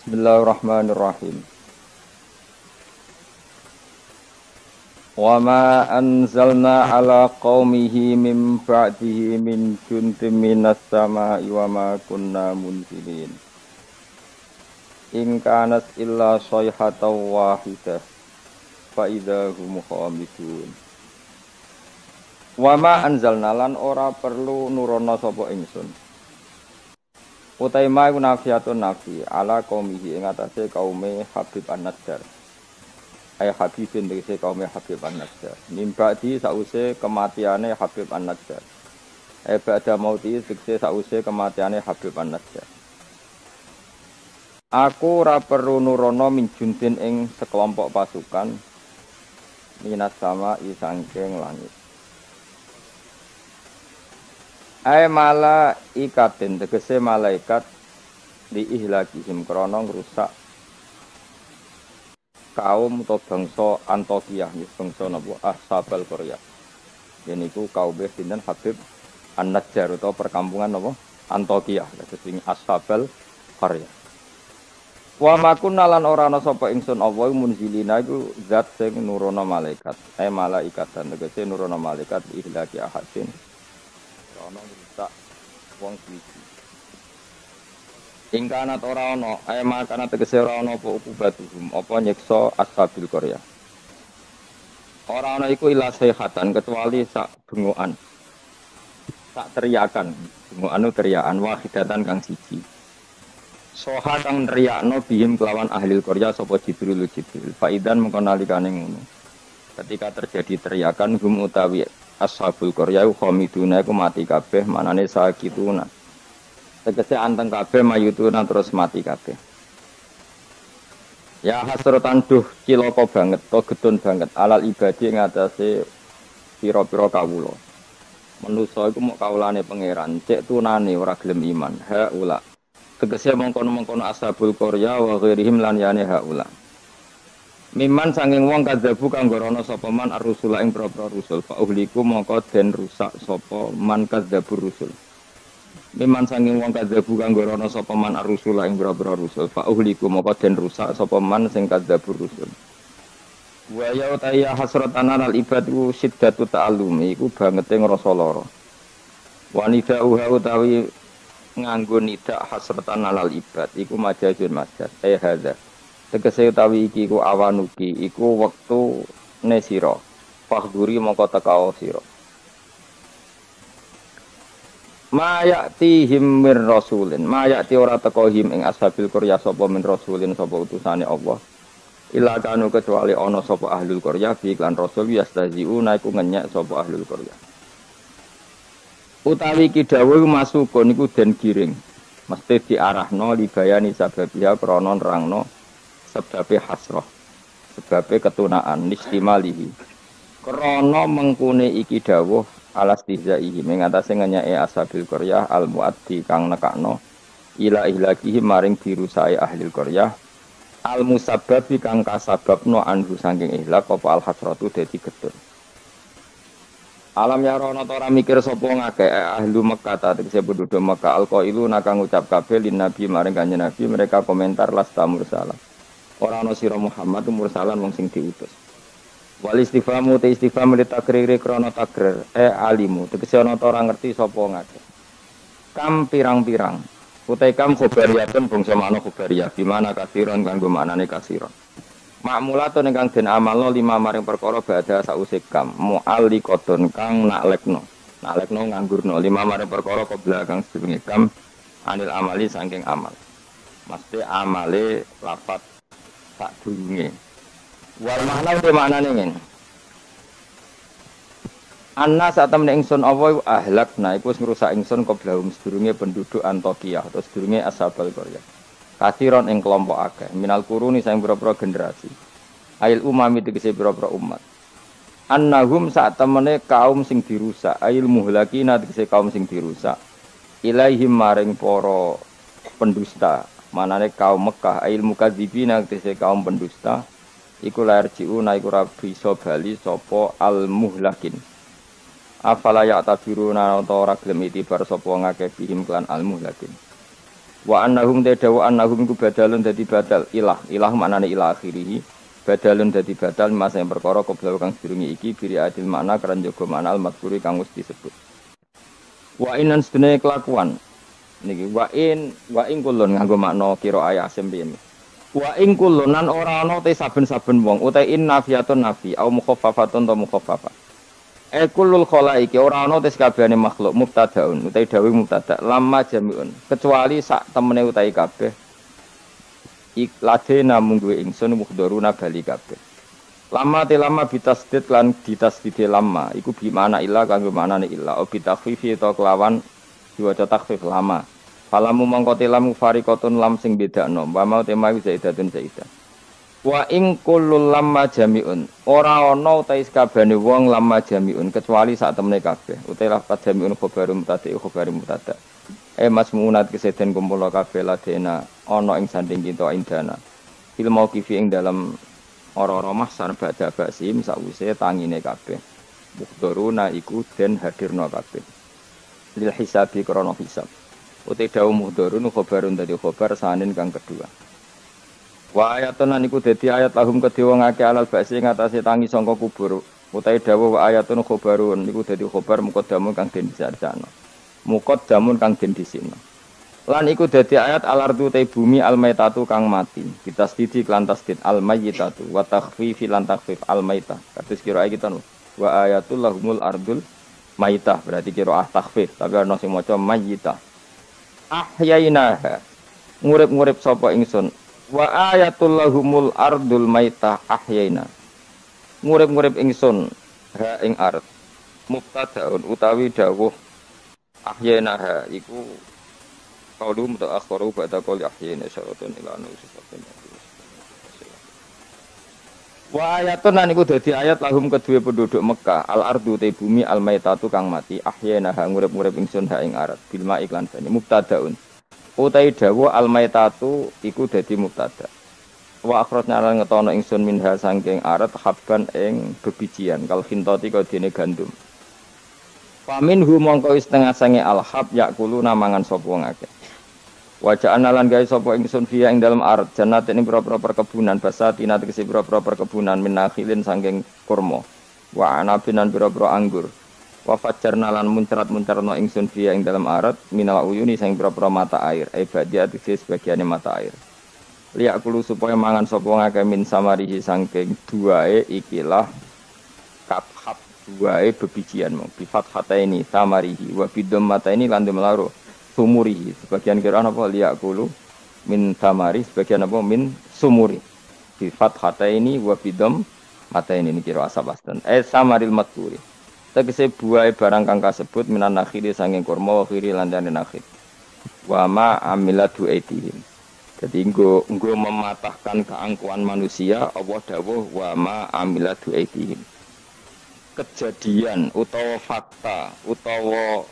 Bismillahirrahmanirrahim. Wa ma anzalna ala qaumihi min ba'dihi min juntim minas sama'i wa ma kunna munzilin. In kanat illa sayhatan wahidah fa idza hum khamidun. Wa ma anzalna lan ora perlu nurono sapa ingsun. Utai ma iku nafiatun nafi ala qaumihi ing atase kaume Habib An-Najjar. Ay Habibin tegese kaume Habib An-Najjar. Mimbadi sause kematiane Habib An-Najjar. Ay ba'da mauti tegese sause kematiane Habib An-Najjar. Aku ora perlu nurono min juntin ing sekelompok pasukan minas sama isangking langit. Ay malaikatin tegese malaikat di ihlakihim krana ngrusak kaum atau bangsa Antokiyah, bangsa napa Ashabal Qaryah. Yen iku kaum sinten Habib An-Najjar utawa perkampungan napa Antokiyah, sing Ashabal Qaryah. Wa makunna lan ora ana sapa ingsun apa munzilina iku zat sing nurono malaikat. Ay malaikatan tegese nurono malaikat ihlaki ahadin. Ana rusak wong suci. Ingkana ora ana, makana tegese ora ana apa ukubatuhum, apa nyiksa Ashabil Qaryah. Ora ana iku ila sayhatan kecuali sak bengokan. Sak teriakan, bengokan teriakan wahidatan kang siji. Soha kang nriyakno bihim kelawan ahli Qaryah sapa Jibril. Faidan mengko nalikane ngono. Ketika terjadi teriakan hum utawi Ashabul Qaryah khamiduna iku mati kabeh manane sakituna. Tegese anteng kabeh mayutuna terus mati kabeh. Ya hasratan duh cilaka banget to gedun banget alal ibadi ngatasi pira-pira kawula. Manusa iku mok kawulane pangeran, cek tunane ora gelem iman. Haula. Tegese mongkon-mongkon Ashabul Qaryah wa ghairihim lan yane haula. Miman sanging wong kadzabu kang gorono sapa man ar-rusula ing propro rusul fa uhliku mongko den rusak sapa man kadzabur rusul. Miman sanging wong kadzabu kang gorono sapa man ar-rusula ing propro rusul fa uhliku mongko den rusak sapa man sing kadzabur rusul. Wa ya utaya hasratan alal ibadu siddatu ta'allumi iku bangete ngrasa lara. Wanita utawi nganggo nidak hasratan alal ibad iku majazun majaz hadza. Tegese utawi iki ku awanuki iku wektu ne sira fahduri mongko tekao sira ma ya'tihim mir rasulin ma ya'ti ora teka him ing Ashabil Qaryah sapa min rasulin sapa utusane Allah ila kanu kecuali ana sapa ahlul Qaryah bi iklan rasul yastaziuna iku ngenyek sapa ahlul Qaryah utawi iki dawuh masukun iku den giring mesti diarahno libayani sababiha krana nerangno sebabe hasrah sebabe ketunaan nistimalihi krana mengkune iki dawuh alastizaihi ing atase ngenyake Ashabil Qaryah al muaddi kang nekakno ila ihlakihi maring birusae ahli Qaryah al musabbabi kang kasababno anhu saking ihlak apa al hasratu dadi gedhe alam ya rono ora mikir sapa ngakeh ahli Mekah ta tegese penduduk Mekah alqailu nakang ngucap kabeh lin nabi maring kanjeng nabi mereka komentar lasta mursalah ora ana sira Muhammad mursalan wong sing diutus. Wal istifamu te istifham li takriri krana takrir alimu tegese ana ora ngerti sapa ngake. Kam pirang-pirang. Utai kam khobariyatun bangsa manuk khobariyah di mana kasiron kanggo maknane kasiron. Ma'mulatun ingkang den amalno lima maring perkara badha sause kam mu'alliqatun kang naklekno. Naklekno nganggurno lima maring perkara qabla kang sedurunge kam anil amali saking amal. Mesti amale lafat tak durunge. Wal makna te maknane ngene. Anna saat temen ingsun apa ahlakna iku wis ngrusak ingsun qoblahum sedurunge penduduk Antokiyah atau sedurunge Ashabul Qaryah. Kasiron ing kelompok akeh minal quruni sing pira-pira generasi. Ail umami tegese pira-pira umat. Annahum saat temene kaum sing dirusak, ail muhlakina tegese kaum sing dirusak. Ilaihim maring para pendusta. Manane kaum Mekah ail mukadzibina tegese kaum pendusta iku lair jiuna iku ora bisa bali sapa al muhlakin afala ya tabiruna utawa ora gelem itibar sapa ngakeh bihim klan al muhlakin Wa annahum tadawa annahum iku badalun dadi badal ilah maknane ilah akhirih badalun dadi badal masa yang perkara kobra kang sedurunge iki biri adil makna karan jaga makna al-madhkuri kang wis disebut. Wa inan sedene kelakuan niki wa in kulun nganggo makna kira ayat sembilan. Wa in kulunan ora ana te saben-saben wong utahe in nafiyatun nafi au mukhaffafatun ta mukhaffafah. Kulul khalaiki ora ana te sakabehane makhluk mubtadaun utahe dawuh mubtada lamma jamiun kecuali sak temene utahe kabeh ikladena mung duwe ingsun muhdharuna bali kabeh. Lama te lama bitasdid lan ditasdid lama iku bi mana illa kanggo manane illa obi takhfifi ta kelawan diwaca takhfif lama. Falamu mangkote lamu farikotun lam sing bedakno wa mau tema zaidatun zaidah. Wa ing kullul lamma jamiun ora ana utahe sakabehane wong lamma jamiun kecuali sak temene kabeh utahe lafaz jamiun khobarum mutada. Masmunat keseden kumpul kabeh ladena ana ing sanding kita indana. Fil mauqifi ing dalam ora-ora mahsar badha basim sakwise tangine kabeh. Muhdharuna iku den hadirna kabeh. Lil hisabi krana hisab. Uti dawu muhdharun khobarun dadi khobar sanin kang kedua. Wa ayatun niku dadi ayat lahum kedhe wong akeh alal ba'si ngatasé tangi sangka kubur. Uti dawu wa ayatun khobarun niku dadi khobar muqaddamun kang den disarjana. Muqaddamun kang den disina. Lan iku dadi ayat al-ardu te bumi al-maitatu kang mati. Bitasdidi lan tasdid al-mayyitatu wa takhfifi lan takhfif al-maitah. Kados kira kita wa ayatul lahumul ardul maitah berarti kira takhfif tapi ana sing maca mayyitah. Ahyainaha ngurip-ngurip sapa ingsun wa ayatul lahumul ardul maitah ahyaina ngurip-ngurip ingsun ha ing ard mubtadaun utawi dawuh ahyainaha iku qaulum ta'akhkharu ba'da qauli ahyaina syaratun ila nusifatun wa ayatun niku dadi ayat lahum kedue penduduk Mekah al ardu te bumi al maitatu kang mati ahyana ha ngurip-ngurip ingsun ha ing arat bil ma iklan bani mubtadaun utai dawa al maitatu iku dadi mubtada wa akhrajna lan ngetono ingsun minha saking arat habban ing bebijian kal khintati kaya dene gandum famin hu mongko setengah sange al hab yakulu namangan sapa wong akeh wajah analan guys sopo ingsun via ing dalam art jannat ini berapa perkebunan basatina tegese berapa perkebunan minakhilin sangking kurma wa anabinan berapa anggur wa fajarna lan muncrat-muncratno ingsun via ing dalam art minal uyuni sing berapa mata air ibadia tegese sebagiane mata air liak kulo supaya mangan sopo ngake min samarihi sangking duae ikilah kathab duae bebijian mong bifat hata ini samarihi wa bidom mata ini landem laro sumuri sebagian kira apa liak kulu min tamari sebagian apa min sumuri sifat kata ini wa bidom mata ini kira asabastan samaril maturi tegese buah barang kang kasebut minan nakhiri sanging kurma wa khiri landane nakhir wa ma amilatu aitihim jadi nggo mematahkan keangkuhan manusia Allah dawuh wa ma amilatu aitihim kejadian utawa fakta utawa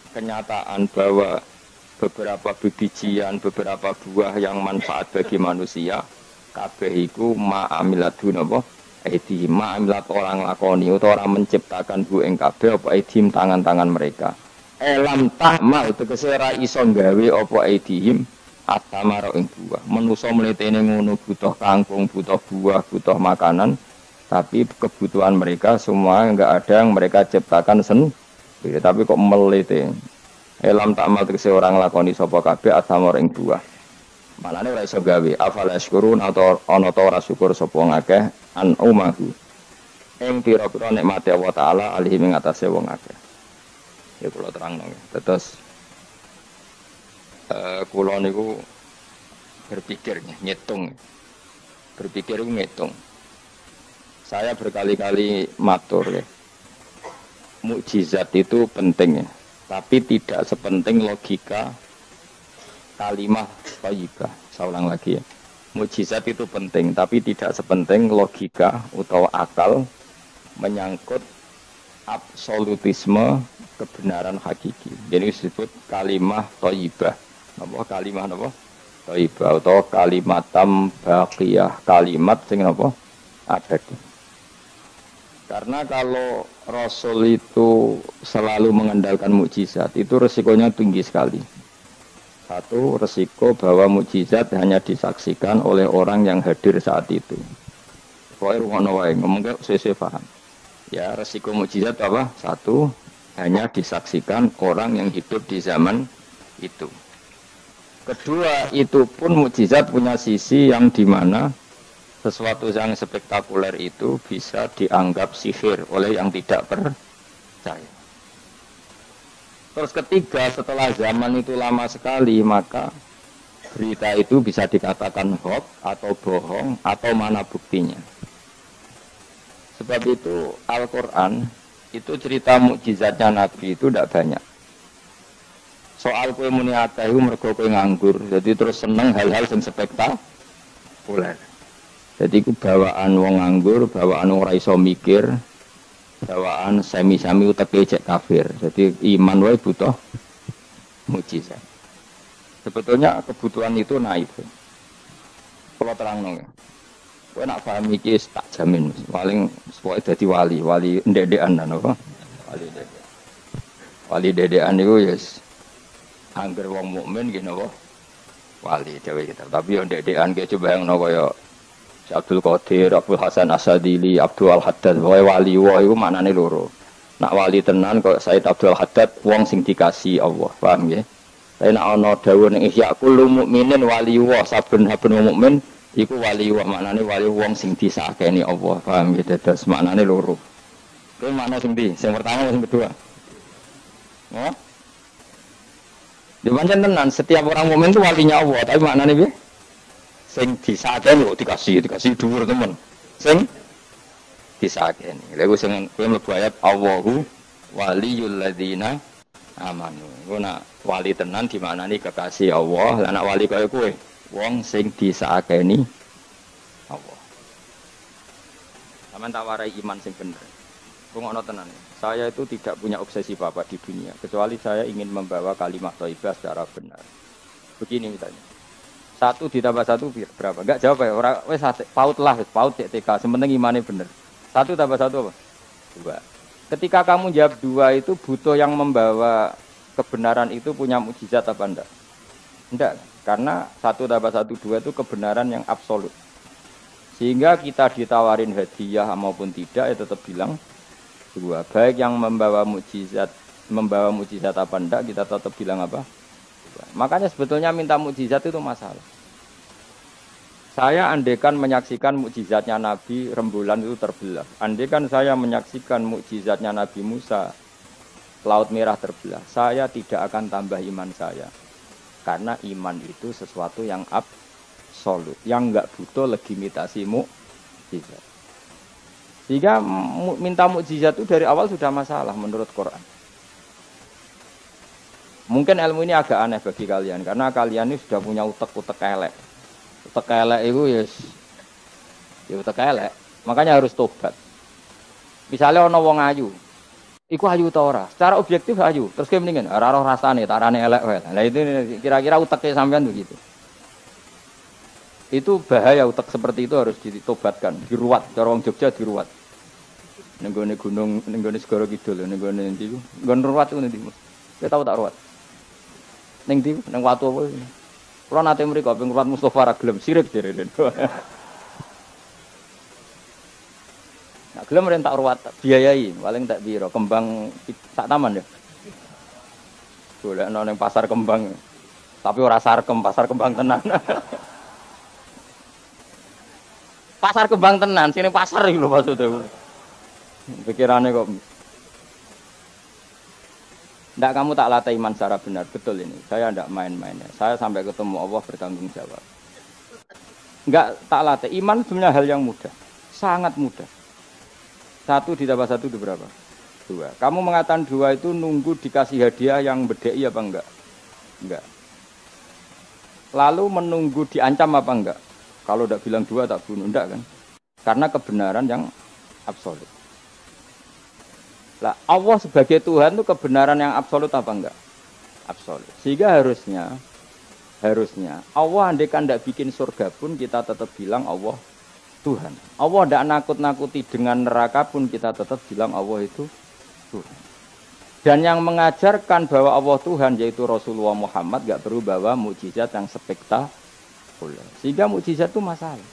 kenyataan bahwa beberapa bijian, beberapa buah yang manfaat bagi manusia kabeh iku ma'amilatun apa? Aidihim ma'amilat orang lakoni utawa orang menciptakan bu ing kabeh apa aidihim tangan-tangan mereka. Elam tahmal tegese ra iso gawe apa aidihim atamara ing buah. Manusa mletene ngono butuh kangkung, butuh buah, butuh makanan, tapi kebutuhan mereka semua enggak ada yang mereka ciptakan tapi kok melete elam takmal tegese orang lakoni sapa kabeh atamor ing buah manane ora iso gawe afal yaskurun atau ana ta ora syukur sapa ngakeh an umahu ing pira-pira nikmate Allah taala alih ing atase wong akeh ya kula terangno terus kula niku berpikir ngitung saya berkali-kali matur ya mukjizat itu penting ya, tapi tidak sepenting logika kalimah thayyibah. Saya ulang lagi ya. Mukjizat itu penting, tapi tidak sepenting logika atau akal menyangkut absolutisme kebenaran hakiki. Jadi disebut kalimah thayyibah. Napa kalimah napa? Thayyibah atau kalimatam baqiyah, kalimat sing napa? Abadi. Karena kalau Rasul itu selalu mengandalkan mukjizat, itu resikonya tinggi sekali. Satu, resiko bahwa mukjizat hanya disaksikan oleh orang yang hadir saat itu. Pokoknya rumah wae ngomong sesuai paham. Ya, resiko mukjizat apa? Satu, hanya disaksikan orang yang hidup di zaman itu. Kedua, itu pun mukjizat punya sisi yang dimana sesuatu yang spektakuler itu bisa dianggap sihir oleh yang tidak percaya. Terus ketiga, setelah zaman itu lama sekali, maka berita itu bisa dikatakan hoax atau bohong atau mana buktinya. Sebab itu Al-Quran itu cerita mukjizatnya Nabi itu tidak banyak. Soal kue muni akeh mergo kue nganggur, jadi terus seneng hal-hal yang spektakuler. Jadi itu bawaan wong nganggur, bawaan wong ora iso mikir, bawaan semi-semi uteke cek kafir. Jadi iman wae butuh mukjizat. Sebetulnya kebutuhan itu naif. Kalau terang nong, kowe nak paham iki tak jamin, paling pokoke dadi wali ndek-ndekan napa? Wali dedekan niku yes. Angger wong mukmin nggih napa? Wali dhewe kita. Tapi yo ndek-ndekan ki coba yang napa kaya Abdul Qadir, Abdul Hasan Asadili, Abdul Al-Haddad, wali iku maknane loro. Nak wali tenan kok Said Abdul Haddad wong sing dikasih Allah, paham nggih? Tapi nak ana dawuh ning Ihya kullu mukminin wali wa saben-saben wong mukmin iku wali wa maknane wali wong sing disakeni Allah, paham nggih? Dados maknane loro. Kuwi makna sing ndi? Sing pertama sing kedua? Oh? Di pancen tenan setiap orang mukmin itu walinya Allah, tapi maknane piye? Sing disakeni kok dikasih dhuwur temen. Sing disakeni. Lha iku sing kowe mlebu ayat Allahu waliyul ladzina amanu. Iku nak wali tenan dimaknani kekasih Allah, lah nak wali kaya kowe wong sing disakeni Allah. Sampeyan tak warai iman sing bener. Rungokno tenan. Saya itu tidak punya obsesi apa di dunia, kecuali saya ingin membawa kalimat thayyibah secara benar. Begini misalnya. 1 ditambah 1 berapa? Enggak jawab ya, orang wes paut lah, paut TK, sementing imannya bener. 1 tambah 1 apa? 2. Ketika kamu jawab 2 itu butuh yang membawa kebenaran itu punya mukjizat apa enggak? Enggak, karena 1 tambah 1 2 itu kebenaran yang absolut. Sehingga kita ditawarin hadiah maupun tidak ya tetap bilang 2. Baik yang membawa mukjizat apa enggak kita tetap bilang apa? Makanya sebetulnya minta mukjizat itu masalah. Saya andaikan menyaksikan mukjizatnya Nabi rembulan itu terbelah. Andaikan saya menyaksikan mukjizatnya Nabi Musa Laut Merah terbelah, saya tidak akan tambah iman saya. Karena iman itu sesuatu yang absolut, yang enggak butuh legitimasi mukjizat. Sehingga minta mukjizat itu dari awal sudah masalah menurut Quran. Mungkin ilmu ini agak aneh bagi kalian, karena kalian ini sudah punya utek-utek elek. Utek elek itu ya utek elek, makanya harus tobat. Misalnya ono wong ayu, iku ayu ta ora? Secara objektif ayu, terus ki mendingan ora roh rasane, tarane elek wae. Lah itu kira-kira uteknya sampean begitu. Itu bahaya, utek seperti itu harus ditobatkan, diruat, cara wong Jogja diruat. Ning gone gunung, ning gone Segara Kidul, ning gone ndi ku? Nggon ruwat ku ndi? Kowe tau tak ruwat? Ning ndi? Ning watu apa? Kula nate mriko ping ruwat Mustofa ra gelem sirik direne. Nah, gelem ren tak ruwat, biayai, paling tak piro? Kembang sak taman ya. Golekno ning pasar kembang. Tapi ora sarkem, pasar kembang tenan. Pasar kembang tenan, sini pasar iki lho maksudnya. Pikirannya kok ndak kamu tak latih iman secara benar, betul ini. Saya ndak main-mainnya. Saya sampai ketemu Allah bertanggung jawab. Enggak tak latih. Iman sebenarnya hal yang mudah, sangat mudah. 1 ditambah 1 itu berapa? 2. Kamu mengatakan 2 itu nunggu dikasih hadiah yang bedei apa enggak? Enggak. Lalu menunggu diancam apa enggak? Kalau ndak bilang 2 tak bunuh, enggak kan? Karena kebenaran yang absolut. Lah Allah sebagai Tuhan itu kebenaran yang absolut apa enggak? Absolut. Sehingga harusnya Allah andaikan tidak bikin surga pun kita tetap bilang Allah Tuhan. Allah tidak nakut-nakuti dengan neraka pun kita tetap bilang Allah itu Tuhan. Dan yang mengajarkan bahwa Allah Tuhan yaitu Rasulullah Muhammad gak perlu bawa mukjizat yang spektakuler. Sehingga mukjizat itu masalah.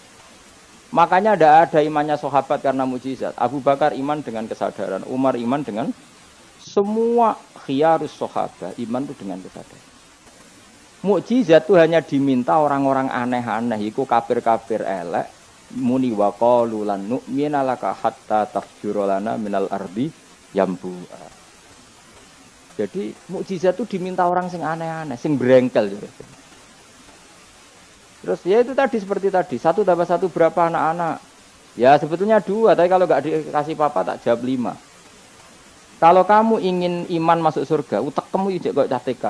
Makanya tidak ada imannya sahabat karena mukjizat. Abu Bakar iman dengan kesadaran, Umar iman dengan semua khiyarus sahabat iman itu dengan kesadaran. Mukjizat itu hanya diminta orang-orang aneh-aneh, iku kafir-kafir elek, muni wa qalu lan nu'mina laka hatta tafjura lana minal ardi yambu'a. Jadi mukjizat itu diminta orang sing aneh-aneh, sing berengkel. Terus ya itu tadi seperti tadi, 1 tambah 1 berapa anak-anak? Ya sebetulnya 2, tapi kalau nggak dikasih papa tak jawab 5. Kalau kamu ingin iman masuk surga, utek kamu ijek kok TK.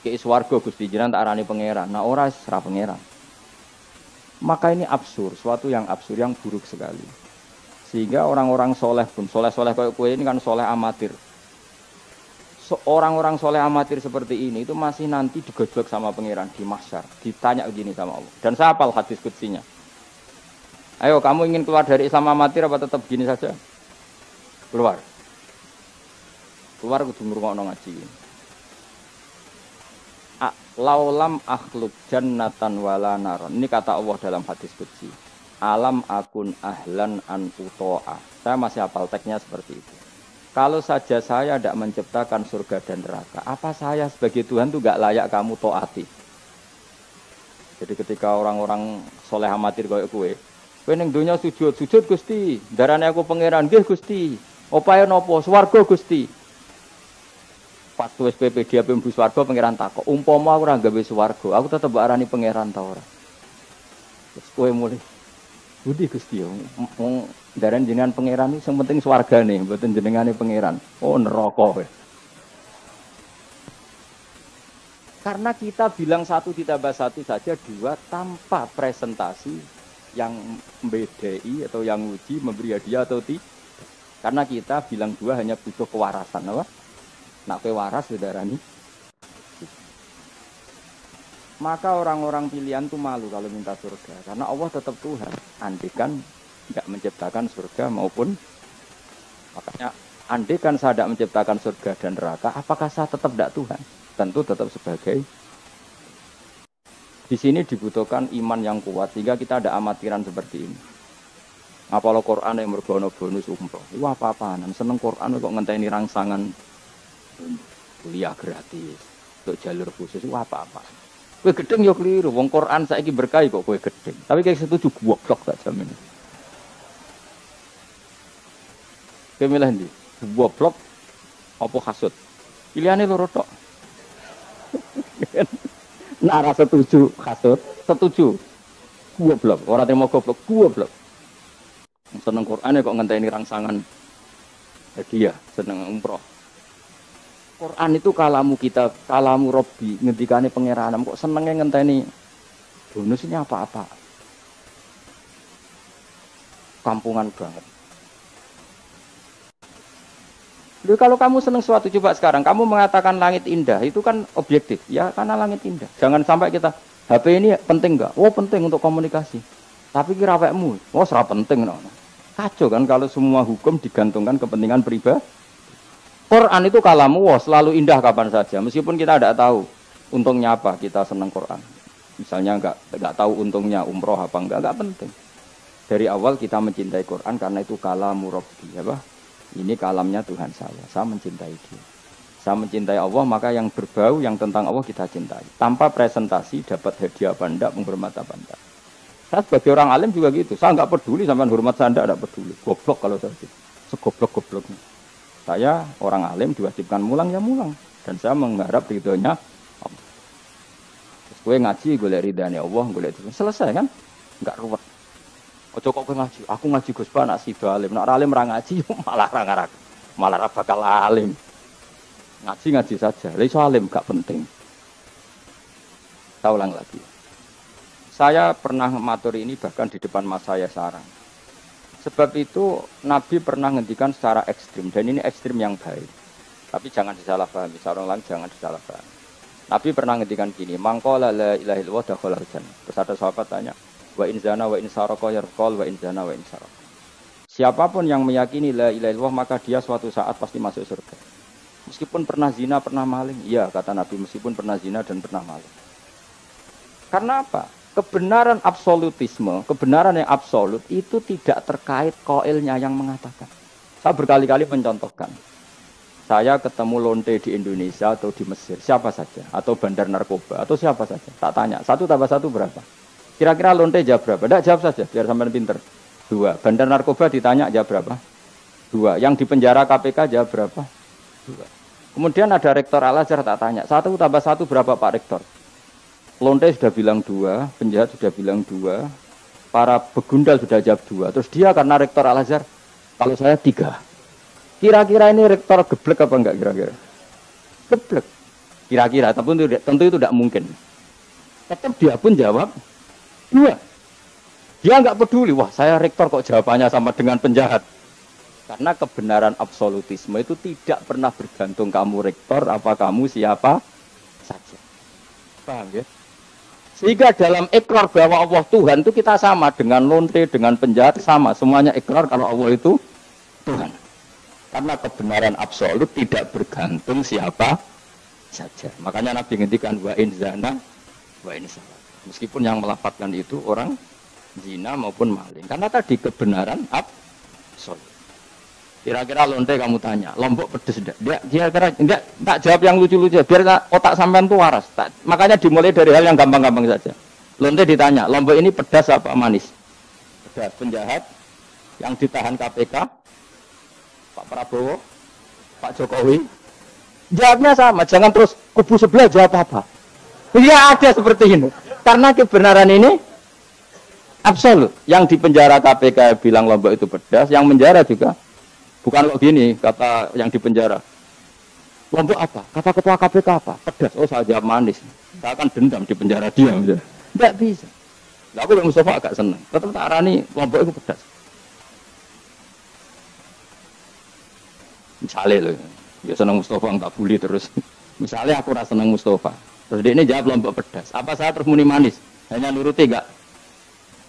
Ke swarga Gusti jenengan tak arani pangeran. Nah ora serah pangeran. Maka ini absurd, suatu yang absurd, yang buruk sekali. Sehingga orang-orang soleh pun, soleh-soleh kayak kue ini kan soleh amatir. Orang-orang soleh amatir seperti ini itu masih nanti digojlok sama pangeran di mahsyar, ditanya begini sama Allah. Dan saya hafal hadis qudsinya. Ayo kamu ingin keluar dari Islam amatir apa tetap begini saja? Keluar. Keluar kudu ngrungokno ngaji. Laulam akhluk jannatan wala naron. Ini kata Allah dalam hadis qudsi. Alam akun ahlan an uto'a. Saya masih hafal teksnya seperti itu. Kalau saja saya tidak menciptakan surga dan neraka, apa saya sebagai Tuhan itu gak layak kamu taati? Jadi ketika orang-orang soleh amatir kayak kue ning donya sujud Gusti, darane aku pangeran nggih Gusti. Opae napa? Swarga Gusti. Pas wis PPD ape mlebu swarga pangeran takok, umpama aku ora gawe swarga, aku tetep arani pangeran ta ora? Terus kowe mulih Budi Gusti yo, wong daran jenengan pangeran iki sing penting swargane, mboten jenengane pangeran. Oh neraka. Karena kita bilang 1 ditambah 1 saja 2 tanpa presentasi yang membedai atau yang uji memberi hadiah atau tidak. Karena kita bilang 2 hanya butuh kewarasan, apa? Nak kowe waras darani. Maka orang-orang pilihan itu malu kalau minta surga. Karena Allah tetap Tuhan. Andikan tidak menciptakan surga maupun. Makanya andikan saya tidak menciptakan surga dan neraka. Apakah saya tetap tidak Tuhan? Tentu tetap sebagai. Di sini dibutuhkan iman yang kuat. Sehingga kita ada amatiran seperti ini. Apalagi Quran yang mergono bonus umroh. Wah apa-apaan. Seneng Quran kok ngenteni rangsangan kuliah gratis. Untuk jalur khusus. Wah apa-apaan. Kowe gedeng yo keliru, wong Quran saiki berkah kok kowe gedeng. Tapi kayak setuju goblok tak jamin. Kowe milih ndi? Goblok apa hasud? Pilihane loro tok. Nah, ora setuju hasud, setuju goblok. Ora terima goblok. Seneng Qur'ane kok ngenteni rangsangan hadiah, seneng umroh. Quran itu kalamu kita, kalamu Robbi, ngendikane pangeranam kok senenge ngenteni bonusnya apa-apa. Kampungan banget. Lalu kalau kamu seneng suatu coba sekarang, kamu mengatakan langit indah, itu kan objektif, ya karena langit indah. Jangan sampai kita, HP ini penting enggak? Oh penting untuk komunikasi. Tapi kira awakmu, oh serah penting. No. Kacau kan kalau semua hukum digantungkan kepentingan pribadi. Quran itu kalamu wah selalu indah kapan saja, meskipun kita tidak tahu untungnya apa kita senang Quran. Misalnya enggak tahu untungnya umroh apa enggak penting. Dari awal kita mencintai Quran karena itu kalamu Rabbi, apa? Ini kalamnya Tuhan saya mencintai dia. Saya mencintai Allah, maka yang berbau yang tentang Allah kita cintai. Tanpa presentasi dapat hadiah apa enggak, menghormat apa enggak. Saya sebagai orang alim juga gitu. Saya enggak peduli sampai hormat saya enggak peduli. Goblok kalau saya gitu. Segoblok-gobloknya. Saya orang alim diwajibkan mulang ya mulang. Dan saya mengharap ridhonya Allah. Terus gue ngaji, gue lihat ridhonya Allah, gue lihat itu. Selesai kan? Enggak ruwet. Ojo kok ngaji. Aku ngaji Gus Ba nak sida alim. Nak alim ra ngaji malah ra bakal alim. Ngaji saja. Lah iso alim gak penting. Saya ulang lagi. Saya pernah matur ini bahkan di depan mas saya sarang. Sebab itu Nabi pernah ngendikan secara ekstrim dan ini ekstrim yang baik. Tapi jangan disalahpahami, sarung lang jangan disalahpahami. Nabi pernah ngendikan gini, mangqala la ilaha illallah dakhalal jannah. Terus ada sahabat tanya, wa in zana wa in sarqa yarqal wa in zana wa in sarqa. Siapapun yang meyakini la ilaha illallah maka dia suatu saat pasti masuk surga. Meskipun pernah zina, pernah maling. Iya, kata Nabi, meskipun pernah zina dan pernah maling. Karena apa? Kebenaran absolutisme, kebenaran yang absolut itu tidak terkait koilnya yang mengatakan. Saya berkali-kali mencontohkan. Saya ketemu lonte di Indonesia atau di Mesir, siapa saja. Atau bandar narkoba, atau siapa saja. Tak tanya, 1 tambah 1 berapa? Kira-kira lonte jawab berapa? Tidak, jawab saja, biar sampai pinter. 2. Bandar narkoba ditanya jawab berapa? 2. Yang di penjara KPK jawab berapa? 2. Kemudian ada rektor Al-Azhar tak tanya, 1 tambah 1 berapa Pak Rektor? Lonte sudah bilang 2, penjahat sudah bilang 2, para begundal sudah jawab 2. Terus dia karena rektor Al-Azhar, kalau saya 3. Kira-kira ini rektor geblek apa enggak kira-kira? Geblek. Kira-kira, tapi tentu itu tidak mungkin. Tetap dia pun jawab 2. Dia enggak peduli, wah saya rektor kok jawabannya sama dengan penjahat. Karena kebenaran absolutisme itu tidak pernah bergantung kamu rektor, apa kamu siapa saja. Paham ya? Sehingga dalam ikrar bahwa Allah Tuhan itu kita sama dengan lonte, dengan penjahat sama. Semuanya ikrar kalau Allah itu Tuhan. Karena kebenaran absolut tidak bergantung siapa saja. Makanya Nabi ngendikan wa in zana wa in salah. Meskipun yang melafadzkan itu orang zina maupun maling. Karena tadi kebenaran absolut. Kira-kira lonte kamu tanya, Lombok pedes enggak? Dia kira enggak, tak jawab yang lucu-lucu biar otak sampean tuh waras. Makanya dimulai dari hal yang gampang-gampang saja. Lonte ditanya, Lombok ini pedas apa manis? Pedas. Penjahat yang ditahan KPK Pak Prabowo, Pak Jokowi, jawabnya sama. Jangan terus kubu sebelah jawab apa. Ya ada seperti ini. Karena kebenaran ini absolut. Yang di penjara KPK bilang Lombok itu pedas, yang penjara juga bukan kok gini kata yang di penjara. Lombok apa? Kata ketua KPK apa? Pedas. Oh saya jawab manis. Saya akan dendam di penjara dia. Tidak bisa. Lah aku Mustafa agak senang. Tetap tak arani Lombok itu pedas. Misalnya loh, ya senang Mustafa nggak bully terus. Misalnya aku rasa senang Mustafa, terus dia ini jawab Lombok pedas. Apa saya terus muni manis? Hanya nuruti nggak?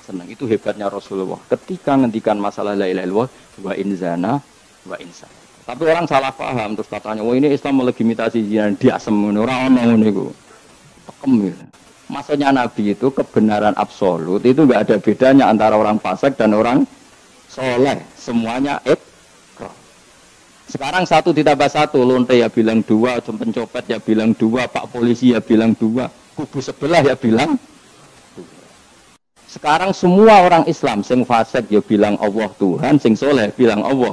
Senang. Itu hebatnya Rasulullah. Ketika ngendikan masalah la ilaha illallah, wa in zana, wa in salah. Tapi orang salah paham terus katanya, oh ini Islam melegitimasi zina, dia semuanya orang orang itu. Pekem gitu. Maksudnya Nabi itu kebenaran absolut itu nggak ada bedanya antara orang fasik dan orang soleh. Semuanya sekarang 1 ditambah 1, lonte ya bilang 2, pencopet ya bilang 2, Pak Polisi ya bilang 2, kubu sebelah ya bilang 2. Sekarang semua orang Islam, sing fasik ya bilang Allah Tuhan, sing soleh bilang Allah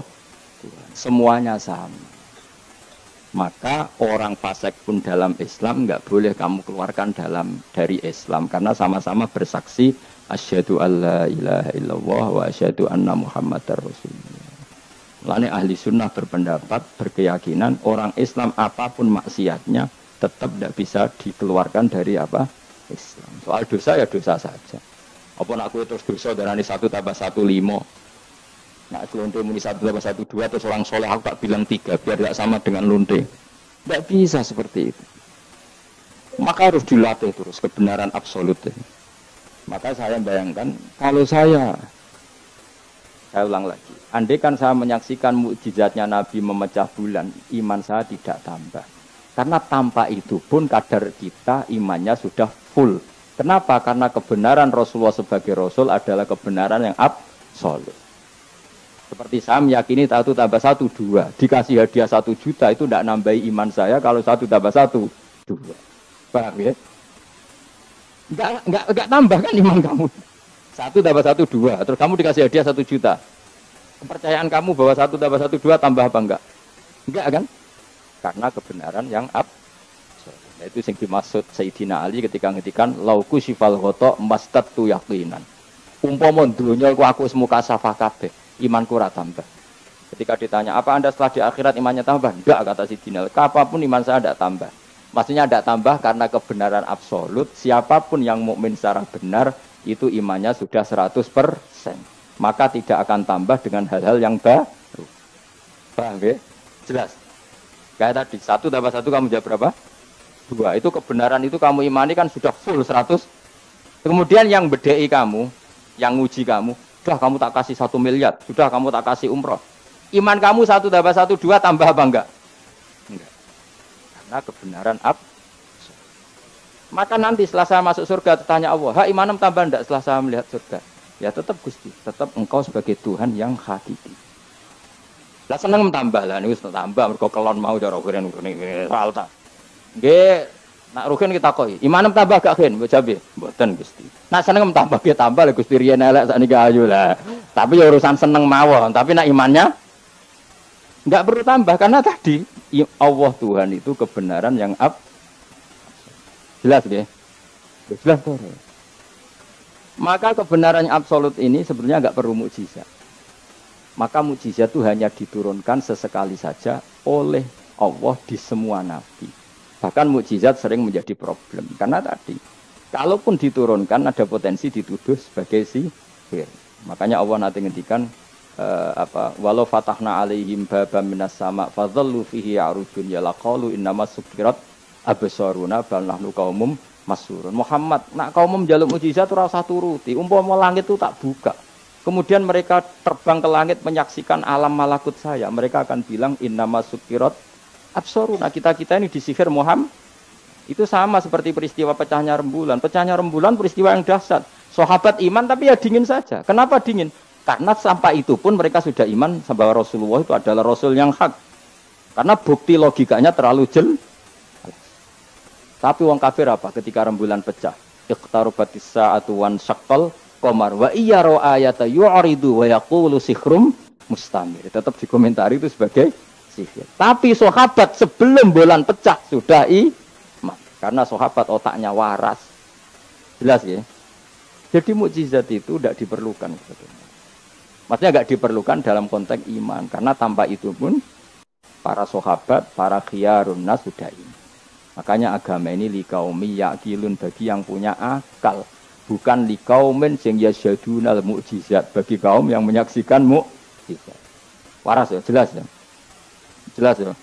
Tuhan. Semuanya sama. Maka orang fasik pun dalam Islam nggak boleh kamu keluarkan dari Islam. Karena sama-sama bersaksi, asyhadu alla ilaha illallah wa asyhadu anna muhammadar rasulullah. Lainnya ahli sunnah berpendapat, berkeyakinan orang Islam apapun maksiatnya tetap tidak bisa dikeluarkan dari apa? Islam. Soal dosa ya dosa saja. Apa nak aku terus dosa darani 1 tambah 1 5. Nak lonte muni 1 tambah 1 2 terus orang soleh aku tak bilang 3 biar tidak sama dengan lonte. Tidak bisa seperti itu. Maka harus dilatih terus kebenaran absolut. Maka saya bayangkan kalau saya ulang lagi. Andai kan saya menyaksikan mukjizatnya Nabi memecah bulan, iman saya tidak tambah. Karena tanpa itu pun kadar kita imannya sudah full. Kenapa? Karena kebenaran Rasulullah sebagai Rasul adalah kebenaran yang absolut. Seperti saya meyakini 1 tambah 1 2. Dikasih hadiah 1 juta itu tidak nambahi iman saya kalau 1 tambah 1 2. Paham ya? Enggak tambah kan iman kamu. 1 tambah 1 2. Terus kamu dikasih hadiah 1 juta. Kepercayaan kamu bahwa 1 tambah 1 2 tambah apa enggak? Enggak kan? Karena kebenaran yang absolut. Itu yang dimaksud Sayyidina Ali ketika ngetikan lauku sifal ghata mastatu yaqinan. Umpama dunya aku semuka safah kabeh, imanku ora tambah. Ketika ditanya, "Apa Anda setelah di akhirat imannya tambah?" Enggak, kata Sayyidina Ali. Apapun iman saya tidak tambah. Maksudnya tidak tambah karena kebenaran absolut. Siapapun yang mukmin secara benar itu imannya sudah 100%. Maka tidak akan tambah dengan hal-hal yang baru. Paham ya? Jelas. Kayak tadi 1 tambah 1 kamu jawab berapa? 2. Itu kebenaran itu kamu imani kan sudah full 100. Kemudian yang bedai kamu, yang nguji kamu, Sudah kamu tak kasih 1 miliar, sudah kamu tak kasih umroh. Iman kamu 1 tambah 1 2 tambah apa enggak? Enggak. Karena kebenaran Maka nanti setelah saya masuk surga tanya Allah, "Ha, imanem tambah enggak setelah saya melihat surga?" Ya tetap Gusti, tetap engkau sebagai Tuhan yang hakiki. Lah seneng tambah lah niku tambah mergo kelon mau cara keren ngene soal ta. Nggih, nak rugen kita koi. Imanem tambah gak gen, mbok jabe. Mboten Gusti. Nak seneng tambah ge tambah lah Gusti riyen elek sakniki ayu lah. Tapi ya urusan seneng mawon, tapi nak imannya enggak perlu tambah karena tadi Allah Tuhan itu kebenaran yang jelas nggih. Jelas to. Maka kebenaran yang absolut ini sebenarnya enggak perlu mukjizat. Maka mukjizat itu hanya diturunkan sesekali saja oleh Allah di semua nabi. Bahkan mukjizat sering menjadi problem. Karena tadi, kalaupun diturunkan ada potensi dituduh sebagai sihir. Makanya Allah nanti ngendikan walau fatahna alaihim babam minas sama fadhallu fihi ya'rujun ya laqalu innamas sukirat absaruna bal nahnu qaumum masurun. Muhammad, nak kaum njaluk mukjizat ora usah turuti. Umpama langit itu tak buka. Kemudian mereka terbang ke langit menyaksikan alam malakut saya. Mereka akan bilang innama sukirat absoruna. Kita ini disihir Muhammad. Itu sama seperti peristiwa pecahnya rembulan. Pecahnya rembulan peristiwa yang dahsyat. Sahabat iman tapi ya dingin saja. Kenapa dingin? Karena sampai itu pun mereka sudah iman bahwa Rasulullah itu adalah Rasul yang hak. Karena bukti logikanya terlalu jelas. Tapi wong kafir apa? Ketika rembulan pecah. Iqtarubatis sa'atu wan syaqqal Komar wa iya ro ayata yu'ridu wa yaqulu sikhrum mustamir. Tetap dikomentari itu sebagai sihir. Tapi sahabat sebelum bulan pecah sudah iman. Karena sahabat otaknya waras. Jelas ya. Jadi mukjizat itu tidak diperlukan. Maksudnya tidak diperlukan dalam konteks iman. Karena tanpa itu pun para sahabat, para khiyarun nas sudah iman. Makanya agama ini liqaumi yaqilun bagi yang punya akal. Bukan li kaumin sing yasyadunal mukjizat bagi kaum yang menyaksikan mukjizat. Waras ya, jelas ya. Jelas ya.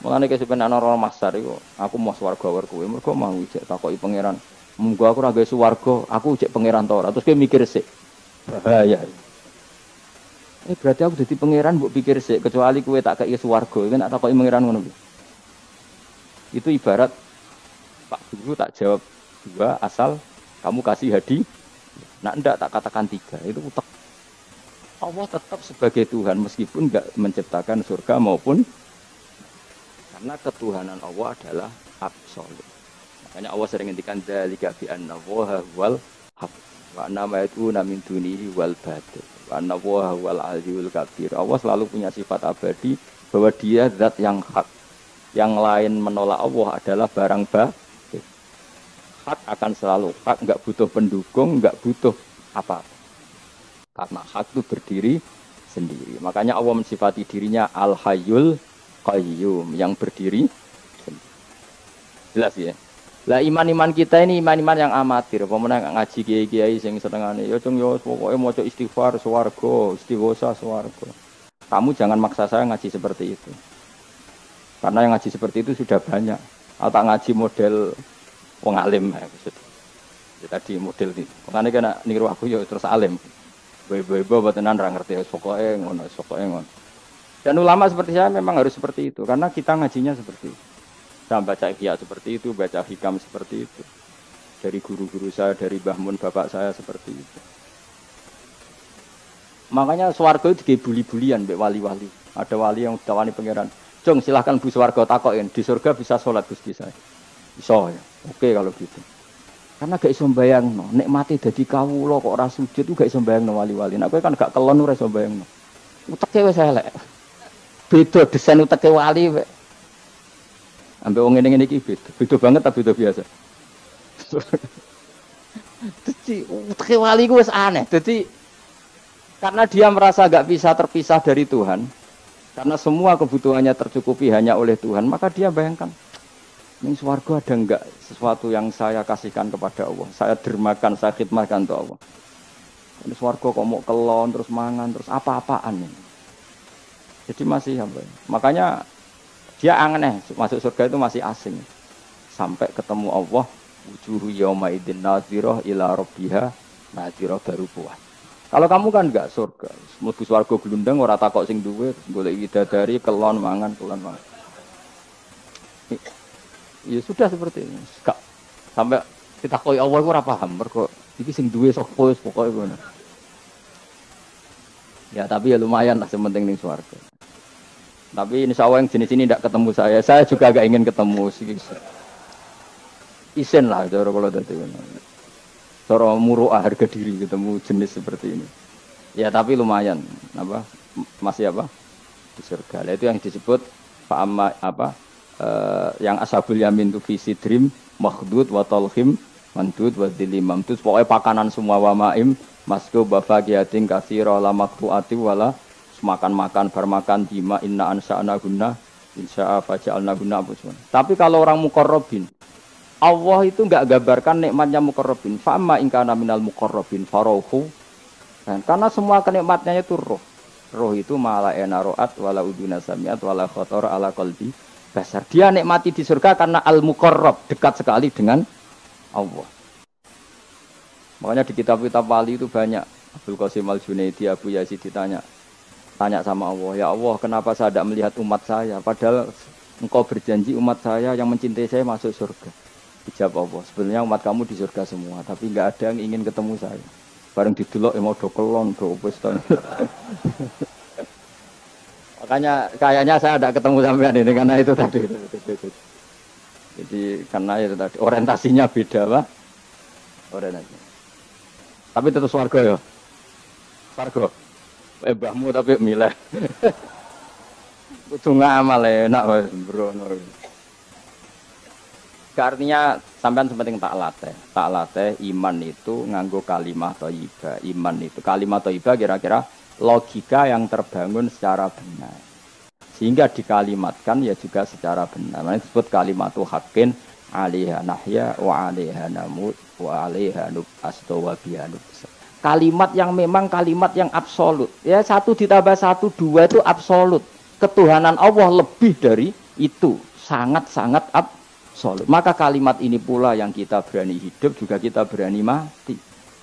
Mulane kesepen ana ora masar iku, aku mau swarga war kowe, mergo mau ijek takoki pangeran. Munggo aku ora gawe swarga, aku ijek pangeran ta ora. Terus kowe mikir sik. Bahaya. Berarti aku dadi pangeran mbok pikir sik, kecuali kowe tak kei swarga, kowe tak takoki pangeran ngono. Itu ibarat Pak Guru tak jawab 2 asal kamu kasih hadiah, nah enggak tak katakan 3, itu utek. Allah tetap sebagai Tuhan meskipun enggak menciptakan surga maupun karena ketuhanan Allah adalah absolut. Makanya Allah sering ngendikan dzalika bi anna Allaha huwal haq wa anna ma yad'una min dunihi wal batil wa anna Allaha huwal aliyyul kabir. Allah selalu punya sifat abadi bahwa dia zat yang hak. Yang lain menolak Allah adalah barang batil. Hak akan selalu hak, enggak butuh pendukung, enggak butuh apa-apa. Karena hak itu berdiri sendiri. Makanya Allah mensifati dirinya Al-Hayyul Qayyum yang berdiri sendiri. Jelas ya. Lah iman-iman kita ini iman-iman yang amatir. Pemenang ngaji kiai-kiai sing setengahane ya cung yo pokoke maca istighfar swarga, istighosa swarga. Kamu jangan maksa saya ngaji seperti itu. Karena yang ngaji seperti itu sudah banyak. Atau ngaji model wong alim maksud. Ya tadi model iki. Makane kena niru aku ya terus alim. Boy-boy botenan ra ngerti pokoke ngono, pokoke ngono. Dan ulama seperti saya memang harus seperti itu karena kita ngajinya seperti itu. Saya baca ihya seperti itu, baca hikam seperti itu. Dari guru-guru saya, dari Mbah Mun bapak saya seperti itu. Makanya swarga itu dibuli-bulian mbek wali-wali. Ada wali yang dawani pangeran. Jong silahkan bu swarga takokin di surga bisa sholat Gusti saya. Iso ya. Oke kalau gitu. Karena gak iso mbayangno, nek mati dadi kawula kok ora sujud ku gak iso mbayangno wali-wali. Nek kowe kan gak kelon ora iso mbayangno. Uteke wis elek. Beda desain uteke wali wek. Ambek wong ngene-ngene iki beda. Beda banget ta beda biasa. Dadi uteke wali ku wis aneh. Dadi karena dia merasa gak bisa terpisah dari Tuhan. Karena semua kebutuhannya tercukupi hanya oleh Tuhan, maka dia bayangkan ning swarga ada enggak sesuatu yang saya kasihkan kepada Allah. Saya dermakan, saya khidmatkan untuk Allah. Ini swarga kok mau kelon terus mangan terus apa-apaan ini. Jadi masih apa? Makanya dia aneh masuk surga itu masih asing. Sampai ketemu Allah, wujuhu yauma idzin nadhirah ila rabbiha nadhirah baru puas. Kalau kamu kan enggak surga. Mlebu swarga glundang ora takok sing duwe, golek widadari, kelon mangan. Ya sudah seperti ini. Sampai ditakoki Allah iku ora paham mergo iki sing duwe sapa wis pokoke ngono. Ya tapi ya lumayan lah sementing ning swarga. Tapi insya Allah yang jenis ini tidak ketemu saya juga agak ingin ketemu sih. Isen lah cara kalau tadi. Cara muruah harga diri ketemu jenis seperti ini. Ya tapi lumayan apa masih apa di surga. Itu yang disebut yang ashabul yamin tu fi sidrim makhdud wa talhim mandud wa dhillim mamdud. Pokoknya pakanan semua wa ma'im masku bafaqiyatin katsira la maqtu'ati wala makan-makan bermakan jima inna ansa'na gunna insya'a faja'alna gunna abusun. Tapi kalau orang muqarrabin Allah itu enggak gambarkan nikmatnya muqarrabin. Fa amma in kana minal muqarrabin farauhu. Dan karena semua kenikmatnya itu roh. Roh itu mala enaroat wala uduna samiat wala khotor ala qalbi basar. Dia nikmati di surga karena al-muqarrab, dekat sekali dengan Allah. Makanya di kitab-kitab wali itu banyak. Abdul Qasim Al-Junaidi, Abu Yazid tanya sama Allah, ya Allah kenapa saya tidak melihat umat saya, padahal engkau berjanji umat saya yang mencintai saya masuk surga. Dijawab Allah, sebenarnya umat kamu di surga semua, tapi nggak ada yang ingin ketemu saya. Bareng didelok mau dokelon, dokelon. Makanya kayaknya saya tidak ketemu sampean ini karena itu tadi. Jadi karena itu tadi orientasinya beda, Pak. Orientasinya. Tapi tetap swarga ya. Swarga. Mbahmu tapi milih. Kudu ngamal enak wae, bro. Artinya sampean sepenting tak latih iman itu nganggo kalimah thayyibah. Iman itu kalimah thayyibah kira-kira logika yang terbangun secara benar. Sehingga dikalimatkan ya juga secara benar. Makanya disebut kalimatu haqqin 'alaiha nahya wa 'alaiha namut wa 'alaiha nubastu wa biha nubsa. Kalimat yang memang kalimat yang absolut. Ya 1 ditambah 1 2 itu absolut. Ketuhanan Allah lebih dari itu, sangat-sangat absolut. Maka kalimat ini pula yang kita berani hidup juga kita berani mati.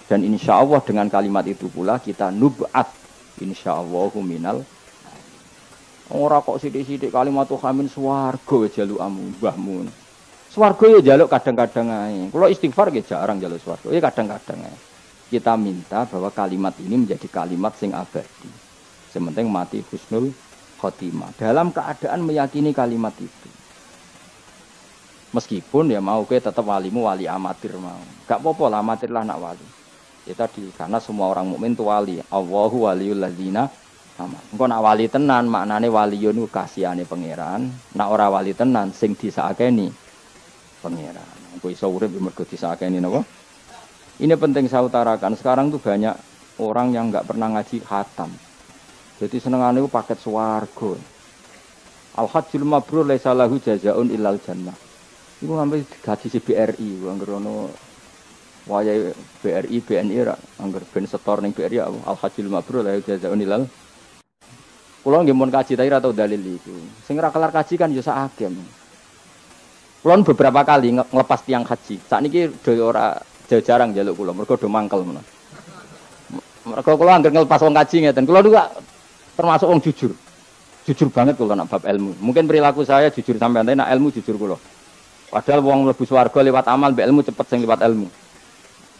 Dan insya Allah dengan kalimat itu pula kita nub'at insyaallahu minal. Ora kok sithik-sithik kalimat hamin swarga jalukamu mbahmu. Swarga ya jaluk kadang-kadang ae. Kula istighfar nggih jarang jaluk swarga. Ya kadang-kadang ae. Kita minta bahwa kalimat ini menjadi kalimat sing abadi. Sementing mati husnul khotimah. Dalam keadaan meyakini kalimat itu. Meskipun ya mau ke tetap walimu wali amatir mau. Gak apa-apa lah amatir lah nak wali. Ya tadi karena semua orang mukmin itu wali. Allahu waliyul ladzina aman. Engko nak wali tenan maknane waliyun ku kasihane pangeran. Nak ora wali tenan sing disakeni pangeran. Engko iso urip mergo disakeni napa? Ini penting saya utarakan. Sekarang tuh banyak orang yang enggak pernah ngaji khatam. Jadi senengane ku paket swarga. Al-hajjul mabrur laisa lahu jazaa'un illal jannah. Iku sampai gaji si BRI, angger ono wayahe BRI, BNI ra, angger ben setor ning BRI al-hajjul mabrur la jazaa'un illal. Kula nggih mun kaji tapi ra tau dalil iku. Sing ra kelar kaji kan ya sak agem. Kula beberapa kali ngelepas tiang haji. Sakniki ora jarang njaluk kula, mergo do mangkel menawa. Mergo kula angger ngelepas wong kaji ngeten. Kula juga termasuk wong jujur. Jujur banget kula nak bab ilmu. Mungkin perilaku saya jujur sampean tapi nak ilmu jujur kula. Padahal wong mlebu swarga lewat amal, mbek ilmu cepet sing lewat ilmu.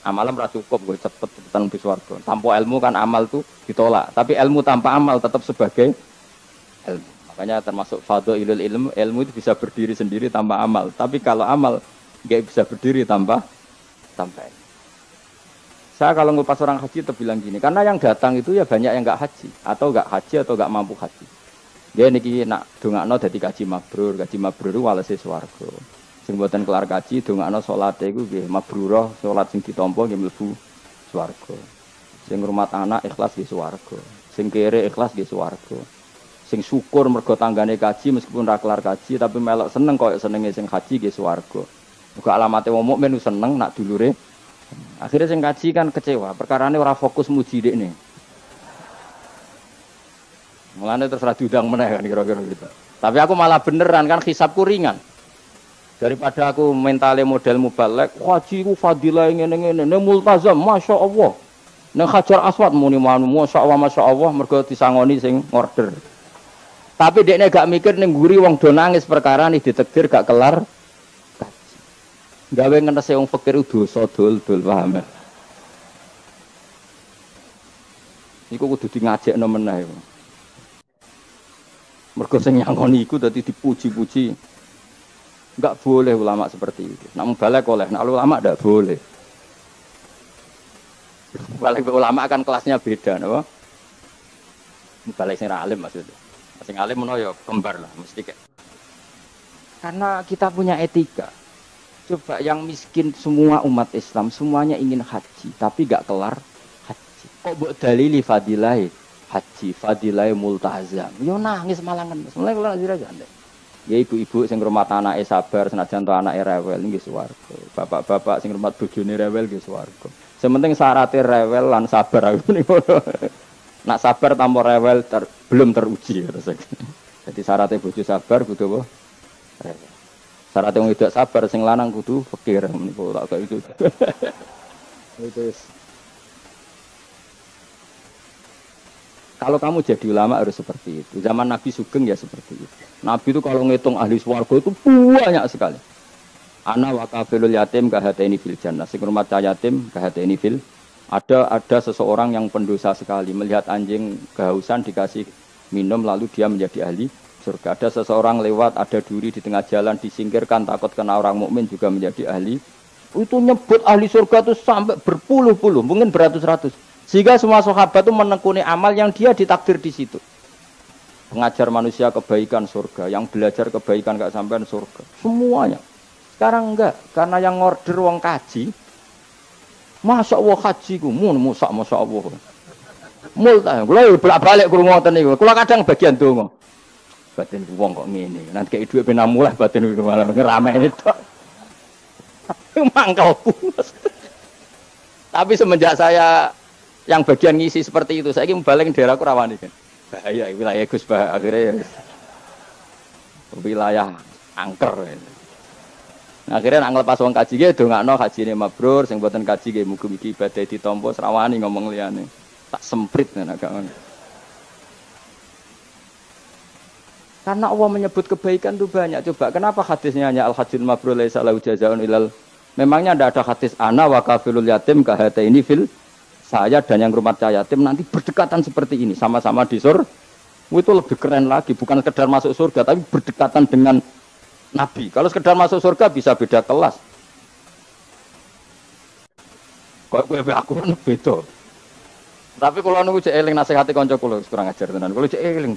Amalan ora cukup gue cepet-cepetan mlebu swarga. Tanpa ilmu kan amal tuh ditolak, tapi ilmu tanpa amal tetap sebagai ilmu. Makanya termasuk fadhailul ilmu itu bisa berdiri sendiri tanpa amal. Tapi kalau amal enggak bisa berdiri tanpa ilmu. Saya kalau ngupas orang haji terbilang gini, karena yang datang itu ya banyak yang enggak haji atau enggak mampu haji. Dia niki nak dongakno dadi kaji mabrur walese swarga. Sing mboten kelar kaji dongakno salate iku nggih mabrurah, salat sing ditampa nggih mlebu swarga. Sing ngrumat anak ikhlas nggih swarga. Sing kere ikhlas nggih swarga. Sing syukur mergo tanggane kaji meskipun ra kelar kaji tapi melok seneng koyo senenge sing haji nggih swarga. Muga alamate wong mukmin seneng nak dulure. Akhirnya sing kaji kan kecewa, perkarane ora fokus muji dekne. Mulane terus ra diundang meneh kan kira-kira gitu. Tapi aku malah beneran kan hisabku ringan. Daripada aku mentale model mubalek, haji ku fadilah ngene-ngene, multazam, Masya Allah. Nang Hajar Aswad muni manu masyaallah mergo disangoni sing order. Tapi dekne gak mikir ning nguri wong do nangis perkara nih ditegir gak kelar. Gawe ngenese wong fakir dosa dol-dol paham. Iku kudu di ngajekno meneh. Mergo sing nyangoni iku dadi dipuji-puji. Enggak boleh ulama seperti itu. Nak balik oleh, nak ulama ndak boleh. Balik ulama kan kelasnya beda, napa? Balik sing alim maksudnya. Sing alim menawa ya kembar lah mesti kayak. Karena kita punya etika. Coba yang miskin semua umat Islam semuanya ingin haji, tapi enggak kelar haji. Kok mbok dalili fadilah haji, fadilah multazam. Yo nangis malangan. Mulai kula diraja ndek. Ya ibu-ibu sing ngrumat anake sabar senajan to anake rewel nggih swarga. Bapak-bapak sing ngrumat bojone rewel nggih swarga. Sementing syaratnya rewel lan sabar aku niku. Nak sabar tanpa rewel belum teruji terus. Jadi syaratnya bojo sabar kudu apa? Rewel. Syaratnya wong tidak sabar sing lanang kudu fakir niku tak kok itu. Itu. Kalau kamu jadi ulama harus seperti itu. Zaman Nabi Sugeng ya seperti itu. Nabi itu kalau ngitung ahli swarga itu banyak sekali. Ana wa kafilul yatim kahataini fil jannah. Sing rumah yatim kahataini fil. Ada seseorang yang pendosa sekali melihat anjing kehausan dikasih minum lalu dia menjadi ahli surga. Ada seseorang lewat ada duri di tengah jalan disingkirkan takut kena orang mukmin juga menjadi ahli. Itu nyebut ahli surga itu sampai berpuluh-puluh, mungkin beratus-ratus. Sehingga semua sahabat itu menekuni amal yang dia ditakdir di situ. Pengajar manusia kebaikan surga, yang belajar kebaikan gak sampean surga. Semuanya. Sekarang enggak, karena yang order wong kaji. Masya Allah haji ku, Masya Allah. Multa, kula bolak-balik krungu ngoten niku. Kula kadang bagian donga. Batin wong kok ngene. Nanti kei dhuwit ben mulai batin niku malah ngerameni tok. Mangkelku. Tapi semenjak saya yang bagian ngisi seperti itu, saya ingin balik daerahku rawani kan. Bahaya wilayah Gus Bah akhirnya wilayah angker. Nah, akhirnya nak ngelepas wong kaji ge dongakno hajine mabrur, sing mboten kaji ge mugi-mugi ibadah ditampa srawani ngomong liyane. Tak semprit nek gak ngono. Karena Allah menyebut kebaikan itu banyak. Coba kenapa hadisnya hanya al-hajjul mabrur laisa lahu jazaa'un ilal. Memangnya tidak ada hadis ana wa kafilul yatim kahataini fil. Saya dan yang rumah yatim nanti berdekatan seperti ini, sama-sama di surga. Itu lebih keren lagi, bukan sekedar masuk surga, tapi berdekatan dengan Nabi. Kalau sekedar masuk surga bisa beda kelas. Kok gue aku kan beda. Tapi kalau nunggu cek eling nasihati kanca kula kurang ajar tenan. Kalau cek eling,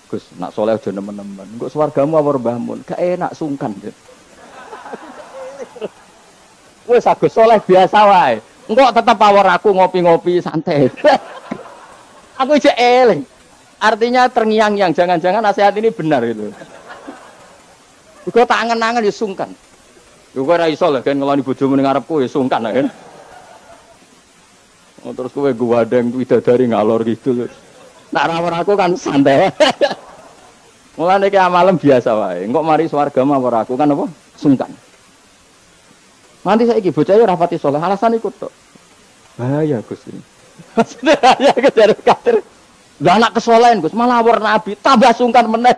Gus, nak soleh aja nemen-nemen. Engko swargamu apa mbahmu? Gak enak sungkan. Wes Agus soleh biasa wae. Engko tetap power aku ngopi-ngopi santai. Aku cek eling. Artinya terngiang-ngiang, jangan-jangan nasihat ini benar gitu. Kok tak angen-angen ya sungkan. Yo kok ora iso lho kan ngeloni bojomu ning ngarepku ya sungkan kan. Oh, terus kowe guwadeng widadari ngalor gitu lho. Nak rawon aku kan santai. Mulane iki amalem biasa wae. Engko mari swarga mawar aku kan apa? Sungkan. Nanti saiki bocah ora pati saleh, alasan ikut tok. Bahaya Gus ini. Bahaya kejar kader. Lah anak kesolehan Gus, malah war nabi, tambah sungkan meneh.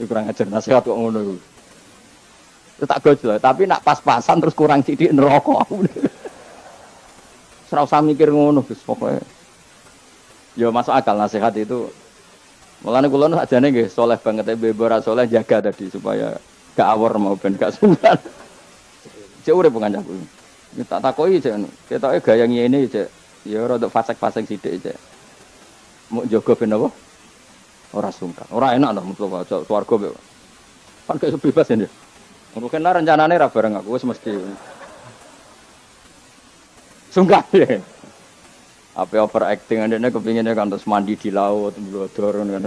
Kurang ajar nasihat kok ngono iku. Tak gojol, tapi nak pas-pasan terus kurang sithik neraka aku. Ora usah mikir ngono Gus pokoke. Ya masuk akal nasihat itu. Mulane kula sakjane nggih saleh banget ora saleh jaga tadi supaya gak awor mau ben gak sungkan. Cek urip kancaku. Tak takoki cek ketoke gaya ngene cek. Ya rada fasek-fasek sithik cek. Mau jaga ben apa? Ora sungkan. Ora enak to mutlak swarga kok. Kan gak bebas ya. Mungkin rencanane ra bareng aku wis mesti sungkan ya. Apa overacting ndekne kepinginnya kan terus mandi di laut, mblodor kan.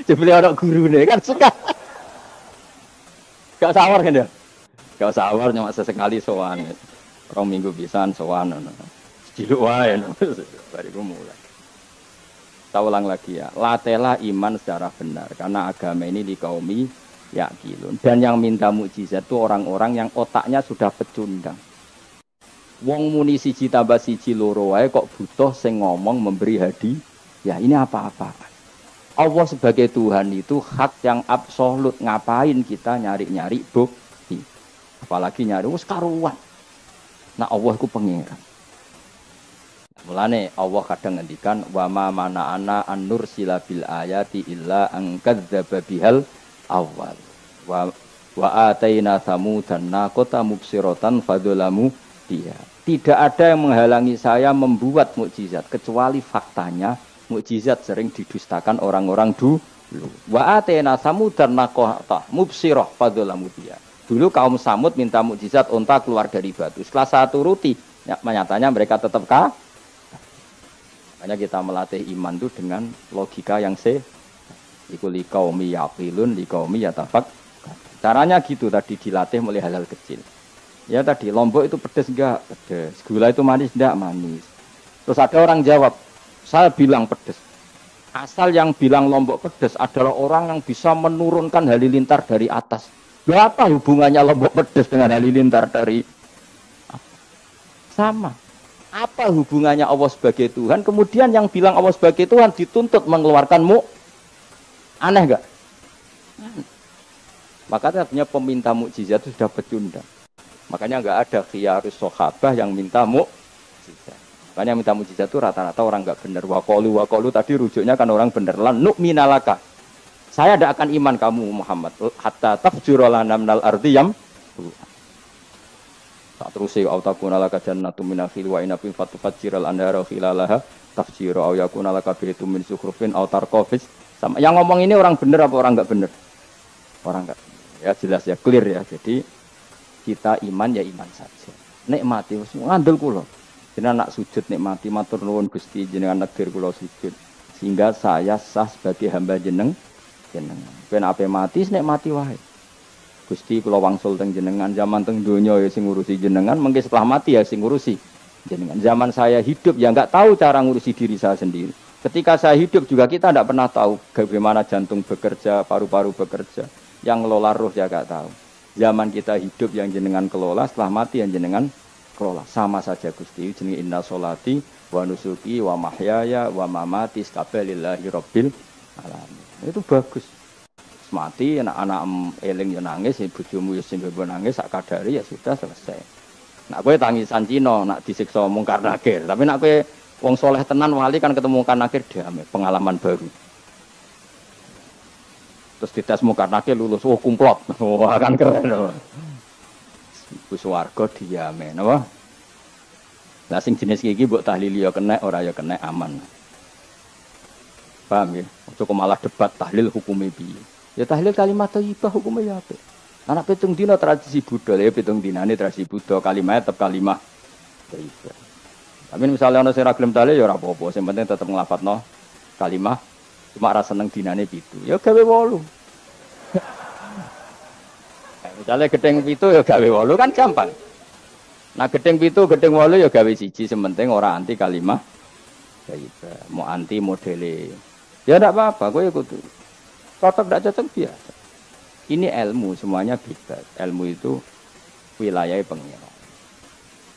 Jebule ana gurune kan suka. Gak sawar kan ya? Gak sawar cuma sesekali sowan. 2 minggu pisan sowan ngono. Ciluk wae bariku mulai. Saya ulang lagi ya, latela iman secara benar karena agama ini di kaumi yaqilun. Dan yang minta mukjizat itu orang-orang yang otaknya sudah pecundang. Wong muni siji tambah siji loro wae kok butuh sing ngomong memberi hadiah. Ya ini apa-apa. Allah sebagai Tuhan itu hak yang absolut. Ngapain kita nyari-nyari bukti? Apalagi nyari wis karuan. Nah Allah ku pangeran. Mulane Allah kadang ngendikan wa ma mana'ana an nursila bil ayati illa an kadzdzaba bihal awal. Wa ataina samudan naqata mubsiratan fadzalamu dia. Tidak ada yang menghalangi saya membuat mukjizat kecuali faktanya mukjizat sering didustakan orang-orang dulu. Wa ataina samudan naqata mubsirah fadzalamu dia. Dulu kaum Samud minta mukjizat unta keluar dari batu. Setelah saya turuti, nyatanya mereka tetap makanya kita melatih iman itu dengan logika yang iku liqaumi yaqilun liqaumi yatafak. Caranya gitu tadi dilatih mulai hal-hal kecil. Ya tadi lombok itu pedes enggak? Pedes. Gula itu manis enggak? Manis. Terus ada orang jawab, saya bilang pedes. Asal yang bilang lombok pedes adalah orang yang bisa menurunkan halilintar dari atas. Berapa hubungannya lombok pedes dengan halilintar dari atas? Sama. Apa hubungannya Allah sebagai Tuhan? Kemudian yang bilang Allah sebagai Tuhan dituntut mengeluarkanmu. Aneh enggak? Makanya artinya peminta mukjizat itu sudah pecundang. Makanya enggak ada khiyarus sahabah yang minta mukjizat. Makanya minta mukjizat itu rata-rata orang enggak benar. Waqalu tadi rujuknya kan orang benar. Lan nu'minalaka. Saya tidak akan iman kamu Muhammad. Hatta tafjura lana minal ardi yam. Terus ya autakuna laka jannatu min nakhil wa inabin fatufajjiral anhara khilalaha tafjira aw yakuna laka baytun min sukhrufin aw tarqafis. Sama yang ngomong ini orang benar apa orang enggak benar? Orang enggak. Ya jelas ya clear ya. Jadi kita iman ya iman saja. Nikmati wis ngandel kula. Jenengan nak sujud nikmati matur nuwun Gusti jenengan negir kula sujud sehingga saya sah sebagai hamba jenengan. Ben ape mati nikmati wae. Gusti kula wangsul teng jenengan zaman teng donya ya sing ngurusi jenengan, mengke setelah mati ya sing ngurusi jenengan. Zaman saya hidup ya enggak tahu cara ngurusi diri saya sendiri. Ketika saya hidup juga kita tidak pernah tahu bagaimana jantung bekerja, paru-paru bekerja. Yang ngelola roh ya enggak tahu. Zaman kita hidup yang jenengan kelola, setelah mati yang jenengan kelola. Sama saja Gusti, jenenge inna sholati wa nusuki wa mahyaya wa mamati lillahi rabbil alamin. Itu bagus. Mati anak-anak eling yo nangis, bojomu yo sing nangis sak kadare ya sudah selesai. Nak kowe tangisan Cina, nak disiksa mungkar nakir. Tapi nak kowe wong soleh tenan wali kan ketemu mungkar nakir damai, pengalaman baru. Terus dites mungkar nakir lulus, oh kumplot. Wah kan keren. Ibu swarga diame, napa? Lah sing jenis iki mbok tahlil yo kena, ora yo kena aman. Paham ya? Ojo malah debat tahlil hukume piye. Ya tahlil kalimat thayyibah hukumnya ya apa? Anak pitung dina tradisi Buddha, ya pitung dinane tradisi Buddha, kalimatnya tetap kalimah thayyibah. Tapi misalnya ana sing ra gelem tahlil ya ora apa-apa, sing penting tetep nglafadzno kalimah, cuma ra seneng dinane 7. Ya gawe 8. Misalnya gedeng 7 ya gawe 8 kan gampang. Nah gedeng 7, gedeng 8 ya gawe 1, sing penting ora anti kalimah thayyibah, mau anti modele. Ya ndak apa-apa, kowe kudu cocok tidak cocok biasa. Ini ilmu semuanya bebas. Ilmu itu wilayah pangeran.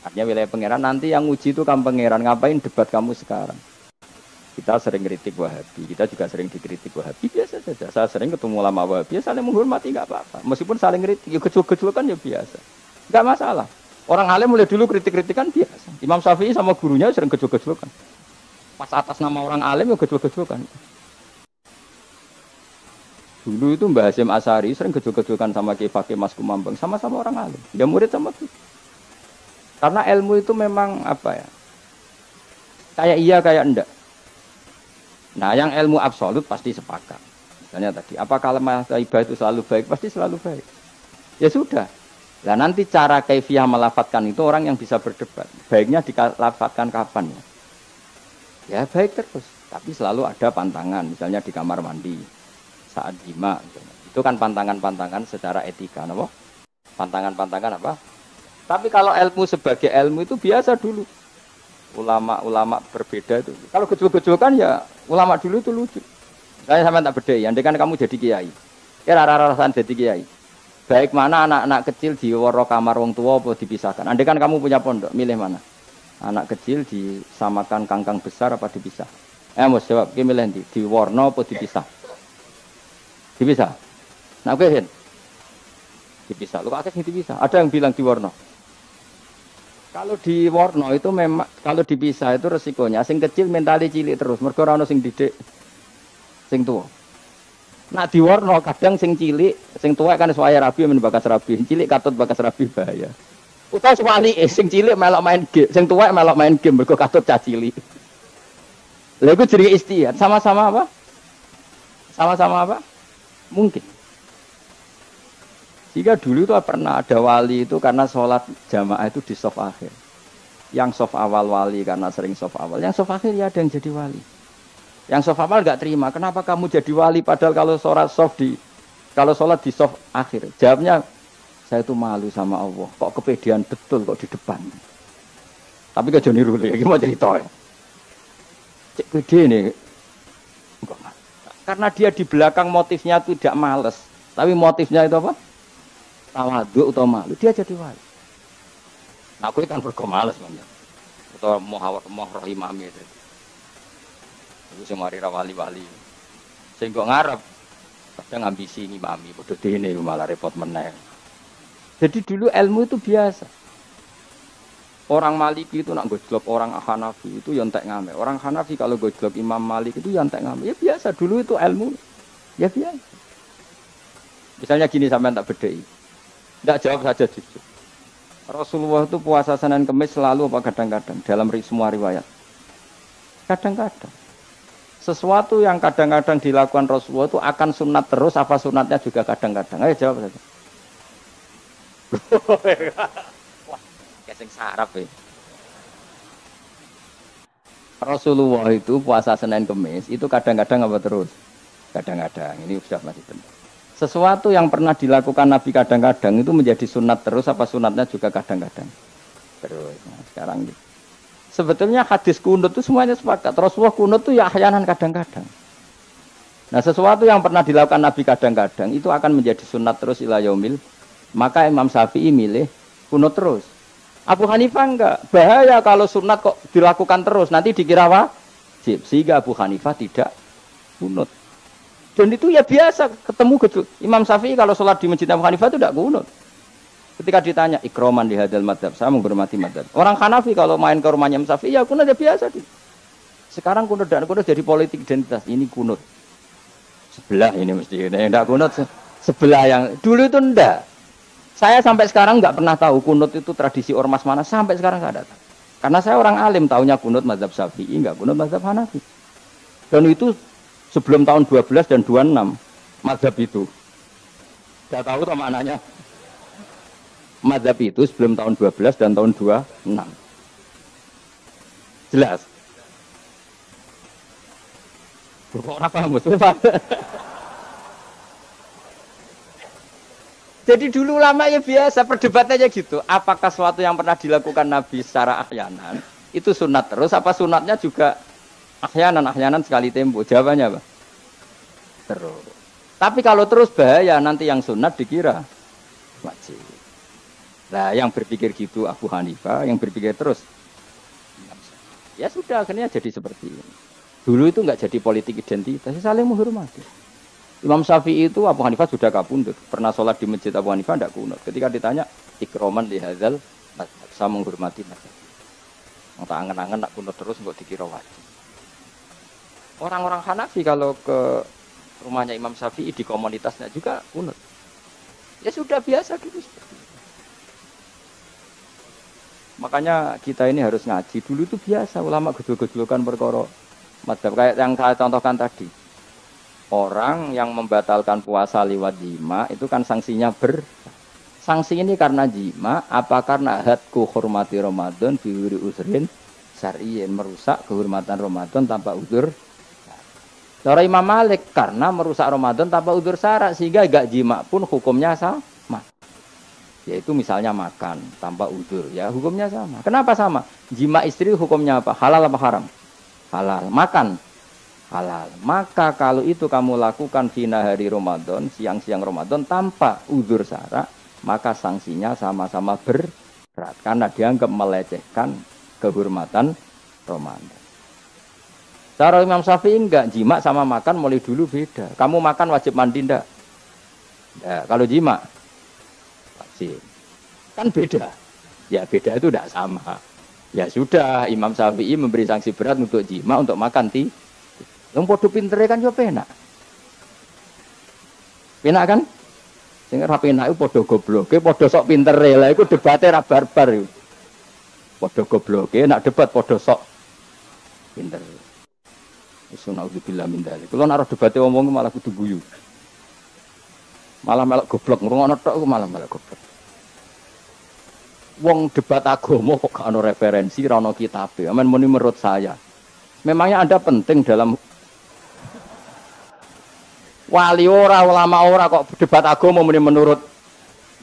Artinya wilayah pangeran nanti yang uji itu kamu pangeran. Ngapain debat kamu sekarang? Kita sering kritik Wahabi. Kita juga sering dikritik Wahabi. Biasa saja. Saya sering ketemu ulama Wahabi. Saling menghormati nggak apa-apa. Meskipun saling kritik, ya gejol-gejolkan ya biasa. Nggak masalah. Orang alim mulai dulu kritik-kritikan biasa. Imam Syafi'i sama gurunya sering gejol-gejolkan. Pas atas nama orang alim ya gejol-gejolkan. Dulu itu Mbah Hasyim Asy'ari sering gejol-gejolkan sama Ki Fakih Mas Kumambang, sama-sama orang alim. Dia murid sama itu. Karena ilmu itu memang apa ya? Kayak iya kayak enggak. Nah, yang ilmu absolut pasti sepakat. Misalnya tadi, apa kalimat thayyibah itu selalu baik? Pasti selalu baik. Ya sudah. Nah, nanti cara kaifiyah melafatkan itu orang yang bisa berdebat. Baiknya dilafadzkan kapan ya? Ya baik terus. Tapi selalu ada pantangan. Misalnya di kamar mandi. Saat jima, itu kan pantangan-pantangan secara etika, apa? Pantangan-pantangan apa? Tapi kalau ilmu sebagai ilmu itu biasa dulu. Ulama-ulama berbeda itu. Kalau gejol-gejol kan ya ulama dulu itu lucu. Saya sama tak beda ya. Andai kan kamu jadi kiai, Kira rara-rasan dadi kiai. Baik mana anak-anak kecil diworo kamar wong tua apa dipisahkan. Andai kan kamu punya pondok, milih mana? Anak kecil disamakan kangkang besar apa dipisah? Mus jawab, ki milih ndi? Diwarna apa dipisah? Dipisah. Nah, oke, Hen. Dipisah. Lu akeh sing dipisah. Ada yang bilang diwarna. Kalau diwarna itu memang kalau dipisah itu resikonya sing kecil mentali cilik terus, mergo ora ono sing didik sing tuwa. Nak diwarna kadang sing cilik, sing tuwek kan suwaya rabi men bakas rabi, cilik katut bakas rabi bahaya. Utawa sebalike sing cilik melok main game, sing tuwek melok main game mergo katut cah cilik. Lha iku jenenge istihad, sama-sama apa? Sama-sama apa? Mungkin. Jika dulu itu pernah ada wali itu karena sholat jamaah itu di shaf akhir. Yang shaf awal wali karena sering shaf awal, yang shaf akhir ya ada yang jadi wali. Yang soft awal nggak terima. Kenapa kamu jadi wali padahal kalau sholat di soft akhir? Jawabnya, saya itu malu sama Allah. Kok kepedean betul kok di depan. Tapi kok Joni Rule, gimana cerita ya? Cek pede nih. Karena dia di belakang motifnya tidak males. Tapi motifnya itu apa? Tawadhu atau malu. Dia jadi wali. Nah, aku kan bergomales banyak. Atau mau rohimami itu. Itu semari wali-wali. Saya kok ngarep. Kadang ambisi ngimami. Bodoh dene malah repot meneh. Jadi dulu ilmu itu biasa. Orang Maliki itu nak gojlok orang Hanafi itu yang tak ngame. Orang Hanafi kalau gojlok Imam Malik itu yang tak ngame. Ya biasa. Dulu itu ilmu. Ya biasa. Misalnya gini sampai tak bedai. Tidak jawab saja jujur. Rasulullah itu puasa Senin Kemis selalu apa kadang-kadang dalam semua riwayat. Kadang-kadang. Sesuatu yang kadang-kadang dilakukan Rasulullah itu akan sunat terus, apa sunatnya juga kadang-kadang. Ayo jawab saja. Wah, keseng sarap ya. Rasulullah itu puasa Senin Kemis, itu kadang-kadang apa terus? Kadang-kadang, ini sudah masih benar. Sesuatu yang pernah dilakukan Nabi kadang-kadang itu menjadi sunat terus, apa sunatnya juga kadang-kadang. Terus, nah, sekarang gitu. Sebetulnya hadis kunut itu semuanya sepakat. Rasulullah kunut itu ya ahyanan kadang-kadang. Nah, sesuatu yang pernah dilakukan Nabi kadang-kadang itu akan menjadi sunat terus ila yaumil. Maka Imam Syafi'i milih kunut terus. Abu Hanifah enggak. Bahaya kalau sunat kok dilakukan terus. Nanti dikira wajib. Sehingga Abu Hanifah tidak kunut. Dan itu ya biasa ketemu gitu. Imam Syafi'i kalau sholat di masjid Abu Hanifah itu tidak kunut. Ketika ditanya ikroman di hadal madhab, saya menghormati madhab. Orang Hanafi kalau main ke rumahnya Imam Syafi'i, ya kunut ya biasa. Sekarang kunut dan kunut jadi politik identitas. Ini kunut. Sebelah ini mesti. Tidak kunut sebelah yang dulu itu enggak. Saya sampai sekarang nggak pernah tahu kunut itu tradisi ormas mana. Sampai sekarang nggak ada. Karena saya orang alim, tahunya kunut madhab Syafi'i, nggak kunut madhab Hanafi. Dan itu sebelum tahun 12 dan 26 madhab itu. Tidak tahu tuh maknanya. Madhab itu sebelum tahun 12 dan tahun 26. Jelas? Kok orang paham? Jadi dulu lama ya biasa, perdebatannya gitu. Apakah sesuatu yang pernah dilakukan Nabi secara ahyanan, itu sunat terus, apa sunatnya juga ahyanan sekali tempo? Jawabannya apa? Terus. Tapi kalau terus bahaya, nanti yang sunat dikira wajib. Nah, yang berpikir gitu Abu Hanifah, yang berpikir terus, ya sudah, akhirnya jadi seperti ini. Dulu itu nggak jadi politik identitas, saling menghormati. Imam Syafi'i itu Abu Hanifah sudah kabundut, pernah sholat di masjid Abu Hanifah tidak kunut. Ketika ditanya, ikroman di hadzal, saya menghormati mazhab. Tak angen-angen tak kunut terus, nggak dikira wajib. Orang-orang Hanafi kalau ke rumahnya Imam Syafi'i di komunitasnya juga kunut. Ya sudah biasa gitu seperti itu. Makanya kita ini harus ngaji. Dulu itu biasa ulama gejol-gejolkan perkara madzhab kayak yang saya contohkan tadi. Orang yang membatalkan puasa lewat jima itu kan sanksinya sanksi ini karena jima apa karena hadku hormati Ramadan biwiri usrin syar'iyyin, merusak kehormatan Ramadan tanpa udzur. Cara Imam Malik karena merusak Ramadan tanpa udzur syara sehingga gak jima pun hukumnya sama. Yaitu misalnya makan tanpa udzur, ya hukumnya sama. Kenapa sama? Jima istri hukumnya apa? Halal apa haram? Halal. Makan halal. Maka kalau itu kamu lakukan fina hari Ramadan, siang-siang Ramadan tanpa uzur syara, maka sanksinya sama-sama berat karena dianggap melecehkan kehormatan Ramadan. Cara Imam Syafi'i enggak, jima sama makan mulai dulu beda. Kamu makan wajib mandi enggak? Ya, kalau jima wajib. Kan beda. Ya beda itu enggak sama. Ya sudah, Imam Syafi'i memberi sanksi berat untuk jima, untuk makan Yang podo pintere kan yo penak. Penak kan? Sing ora penak iku padha gobloke, padha sok pintere. Lah iku debate ra barbar iku. Padha gobloke, nak debat padha sok pinter. Bismillahirrahmanirrahim min dzalik. Kulo nek debate omong malah kudu guyu. Malah melok goblok, ngrungokno tok malah goblok. Wong debat agama kok gak ono referensi, ra ono kitabe. Amen muni menurut saya. Memangnya Anda penting dalam wali ora, ulama ora kok debat agama muni menurut.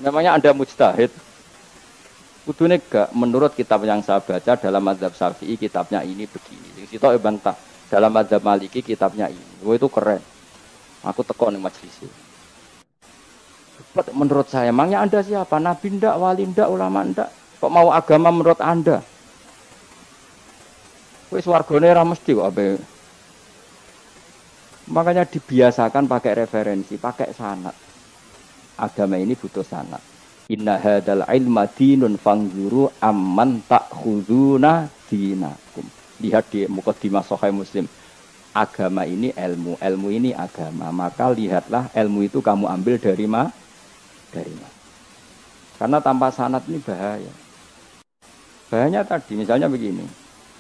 Memangnya Anda mujtahid. Kudune gak menurut kitab yang saya baca dalam mazhab Syafi'i kitabnya ini begini. Sing sitok bantah. Dalam mazhab Maliki kitabnya ini. Wah itu keren. Aku teko ning majelis. Menurut saya, emangnya Anda siapa? Nabi ndak, wali ndak, ulama ndak? Kok mau agama menurut Anda? Wis wargane ra mesti kok ape. Makanya dibiasakan pakai referensi, pakai sanad. Agama ini butuh sanad. Inna hadzal ilma dinun fanzuru amman ta'khuduna dinakum. Lihat di Muqaddimah Sahih Muslim. Agama ini ilmu, ilmu ini agama. Maka lihatlah ilmu itu kamu ambil dari mana? Karena tanpa sanad ini bahaya. Bahayanya tadi, misalnya begini.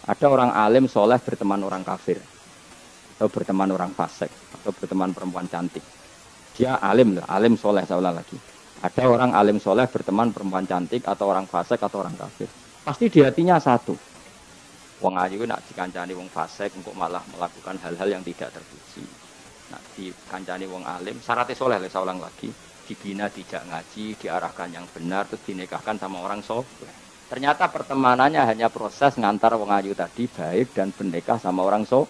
Ada orang alim soleh berteman orang kafir. Atau berteman orang fasik. Atau berteman perempuan cantik. Dia alim lah, alim soleh saya ulang lagi. Ada orang alim soleh berteman perempuan cantik. Atau orang fasik atau orang kafir. Pasti di hatinya satu. Wong ayu nak dikancani wong fasik untuk malah melakukan hal-hal yang tidak terpuji. Nak dikancani wong alim, syaratnya soleh, saya ulang lagi, dibina tidak ngaji, diarahkan yang benar, terus dinikahkan sama orang soleh. Ternyata pertemanannya hanya proses ngantar wong ayu tadi baik dan bernikah sama orang soleh.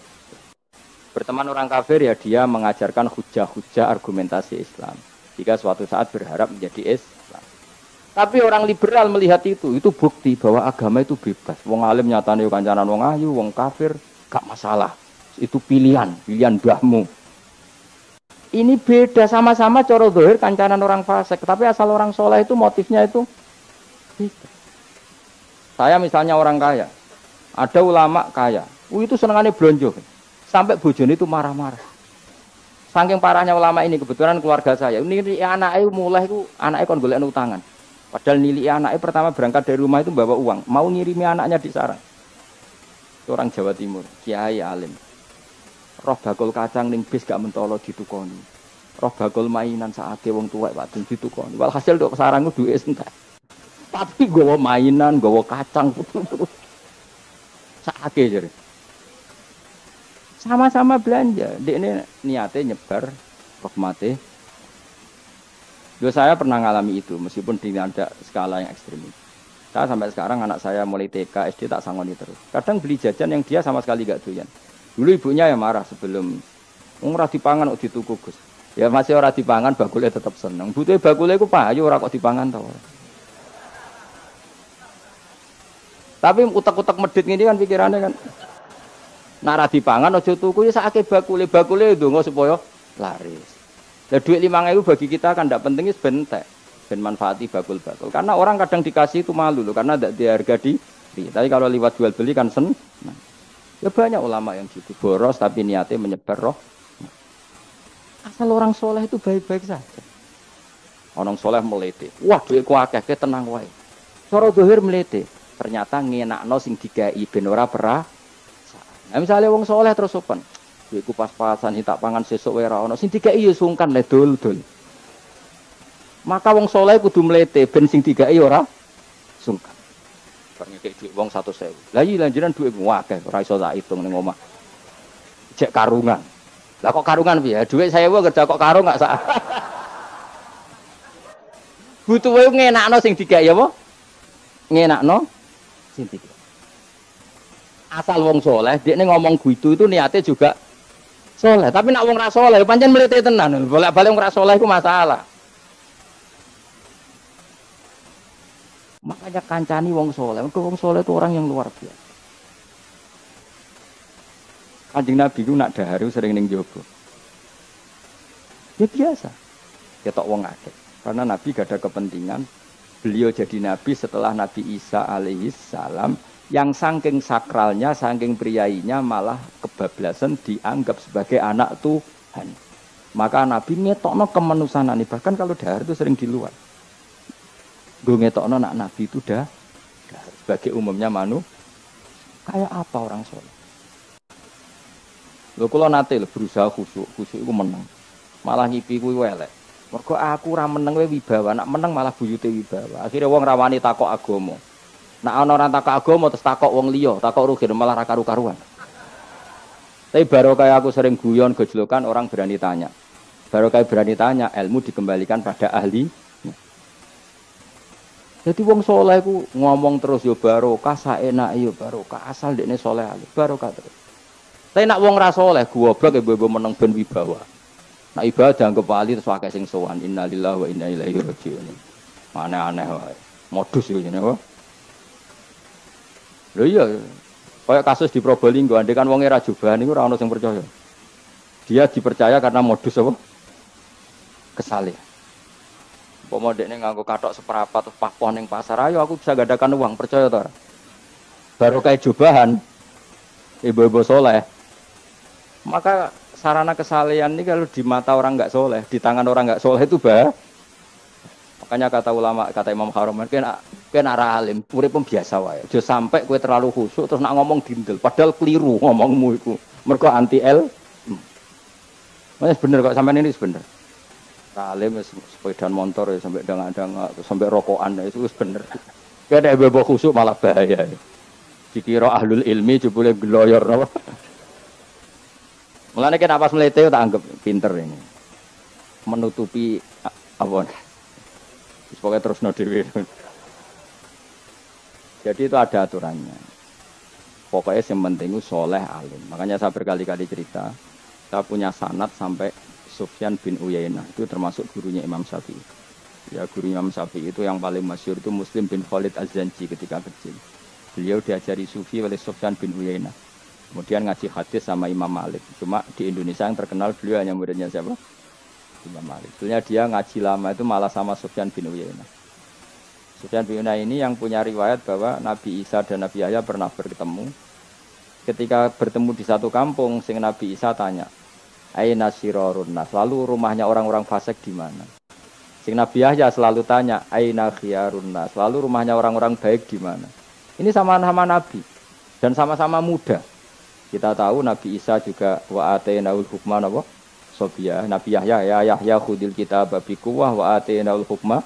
Berteman orang kafir ya dia mengajarkan hujah-hujah argumentasi Islam. Jika suatu saat berharap menjadi Islam. Tapi orang liberal melihat itu bukti bahwa agama itu bebas. Wong alim nyatane kancanan wong ayu, wong kafir, gak masalah. Itu pilihan mbahmu. Ini beda, sama-sama cara zahir kancanan orang fasik, tapi asal orang soleh itu motifnya itu beda. Saya misalnya orang kaya, ada ulama kaya, itu senengannya blonjo. Sampai bojone itu marah-marah. Saking parahnya ulama ini, kebetulan keluarga saya, ini anaknya mulai itu anaknya kon golek utangan. Padahal nilai anaknya pertama berangkat dari rumah itu bawa uang. Mau ngirimi anaknya di sarang. Itu orang Jawa Timur. Kiai alim. Roh bakul kacang ning bis gak mentolo ditukoni. Roh bakul mainan saake wong tuwek wadon ditukoni. Walhasil dok sarang itu duit entek. Tapi gawa mainan, gawa kacang. Saake jadi. Sama-sama belanja. Dek ini niatnya nyebar rahmate. Saya pernah ngalami itu, meskipun tidak ada skala yang ekstrim. Saya sampai sekarang anak saya mulai TK, SD tak sangoni terus. Kadang beli jajan yang dia sama sekali gak doyan. Dulu ibunya yang marah sebelum ora dipangan kok dituku Gus. Ya masih ora dipangan bakule tetap seneng. Butuhe bakule iku payu ora kok dipangan to. Tapi utek-utek medhit ngene kan pikirannya kan. Nek ora dipangan aja tuku ya sakake bakule ndonga supaya laris. Nah, duit 5.000 bagi kita kan tidak penting, bentek, ben manfaati bakul-bakul. Karena orang kadang dikasih itu malu loh, karena tidak diharga diri. Tapi kalau lewat jual beli kan senang. Ya banyak ulama yang gitu, boros tapi niatnya menyebar roh. Asal orang soleh itu baik-baik saja. Orang soleh melete, wah duitku akeh, tenang wae. Cara zahir melete, ternyata ngenakno sing dikai ben ora perah. Nah misalnya wong soleh terus sopan. Duitku pas-pasan tak pangan sesuk wae ra ono. Sing dikai ya sungkan le dul-dul. Maka wong saleh kudu mlete ben sing dikai ora sungkan. Bar ngekek duit wong 100.000. Lah iya lanjuran duitmu akeh ora iso tak hitung ning omah. Cek karungan. Lah kok karungan piye? Duit 1.000 kerja kok karung gak sak. Butuh wae ngenakno sing dikai apa? Ngenakno sing dikai. Asal wong saleh, dekne ngomong gitu itu niatnya juga Soleh, tapi nak wong ra soleh pancen mlete tenan. Bolak-balik wong ra soleh iku masalah. Makanya kancani wong soleh. Wong soleh itu orang yang luar biasa. Kanjeng Nabi ku nak daharu sering ning jogo. Ya biasa. Ketok wong akeh. Karena Nabi gak ada kepentingan beliau jadi Nabi setelah Nabi Isa alaihi salam yang saking sakralnya, saking priainya malah kebablasan dianggap sebagai anak Tuhan. Maka Nabi ngetokno kemanusiaan ini. Bahkan kalau dahar itu sering di luar. Gue ngetokno nak Nabi itu dah sebagai umumnya kayak apa orang soleh. Lho kula nate berusaha khusyuk iku meneng. Malah ngipi kuwi elek. Mergo aku ora meneng wae wibawa, nak meneng malah buyute wibawa. Akhire wong rawani takok agama. Nak ana ora takok agama terus takok wong liya, takok rugi malah ra karu-karuan. Tapi baru kayak aku sering guyon gejlokan orang berani tanya. Baru kayak berani tanya, ilmu dikembalikan pada ahli. Jadi wong soleh ku ngomong terus yo barokah, saenake yo barokah, asal dekne soleh ali, barokah terus. Tapi nak wong ra soleh goblok ibu-ibu meneng ben wibawa. Nak ibadah anggap wali terus akeh sing sowan, innalillahi wa inna ilaihi raji'un. Aneh-aneh wae. Modus yo ngene wae. Lho iya, kayak kasus di Probolinggo, andai kan wonge ra jubahan niku ora ono sing percaya. Dia dipercaya karena modus apa? Kesalahan. Umpama dekne nganggo kathok seperapat terus papoh ning pasar, ayo aku bisa gadakan uang, percaya to ora? Baru kayak jubahan ibu-ibu soleh. Maka sarana kesalehan ini kalau di mata orang enggak soleh, di tangan orang enggak soleh itu makanya kata ulama, kata Imam Haromen, kena arah alim, urip biasa wae. Aja sampai kowe terlalu khusyuk terus nak ngomong dindel, padahal keliru ngomongmu iku. Mergo anti L. Mas bener kok sampean ini bener. Alim sepeda motor ya sampai dang-dang sampai rokokan itu wis bener. Kene bebo khusyuk malah bahaya. Dikira ahlul ilmi jebule gloyor napa. Mulane kena pas mlete tak anggap pinter ini. Menutupi apa? Pokoknya terus no dewe. Jadi itu ada aturannya. Pokoknya yang penting itu soleh alim. Makanya saya berkali-kali cerita, saya punya sanad sampai Sufyan bin Uyainah, itu termasuk gurunya Imam Syafi'i. Ya gurunya Imam Syafi'i itu yang paling masyhur itu Muslim bin Khalid Az-Zanji ketika kecil. Beliau diajari sufi oleh Sufyan bin Uyainah. Kemudian ngaji hadis sama Imam Malik. Cuma di Indonesia yang terkenal beliau hanya muridnya siapa? Imam Malik. Sebenarnya dia ngaji lama itu malah sama Sufyan bin Uyainah. Sufyan bin Uyainah ini yang punya riwayat bahwa Nabi Isa dan Nabi Yahya pernah bertemu. Ketika bertemu di satu kampung, sing Nabi Isa tanya, "Aina sirarun nas?" Lalu rumahnya orang-orang fasik di mana? Sing Nabi Yahya selalu tanya, "Aina khiyarun nas?" Lalu rumahnya orang-orang baik di mana? Ini sama-sama Nabi dan sama-sama muda. Kita tahu Nabi Isa juga wa atainaul hukma napa? Sobia. Nabi Yahya ya Yahya khudil kitab biquwah wa atainaul hukma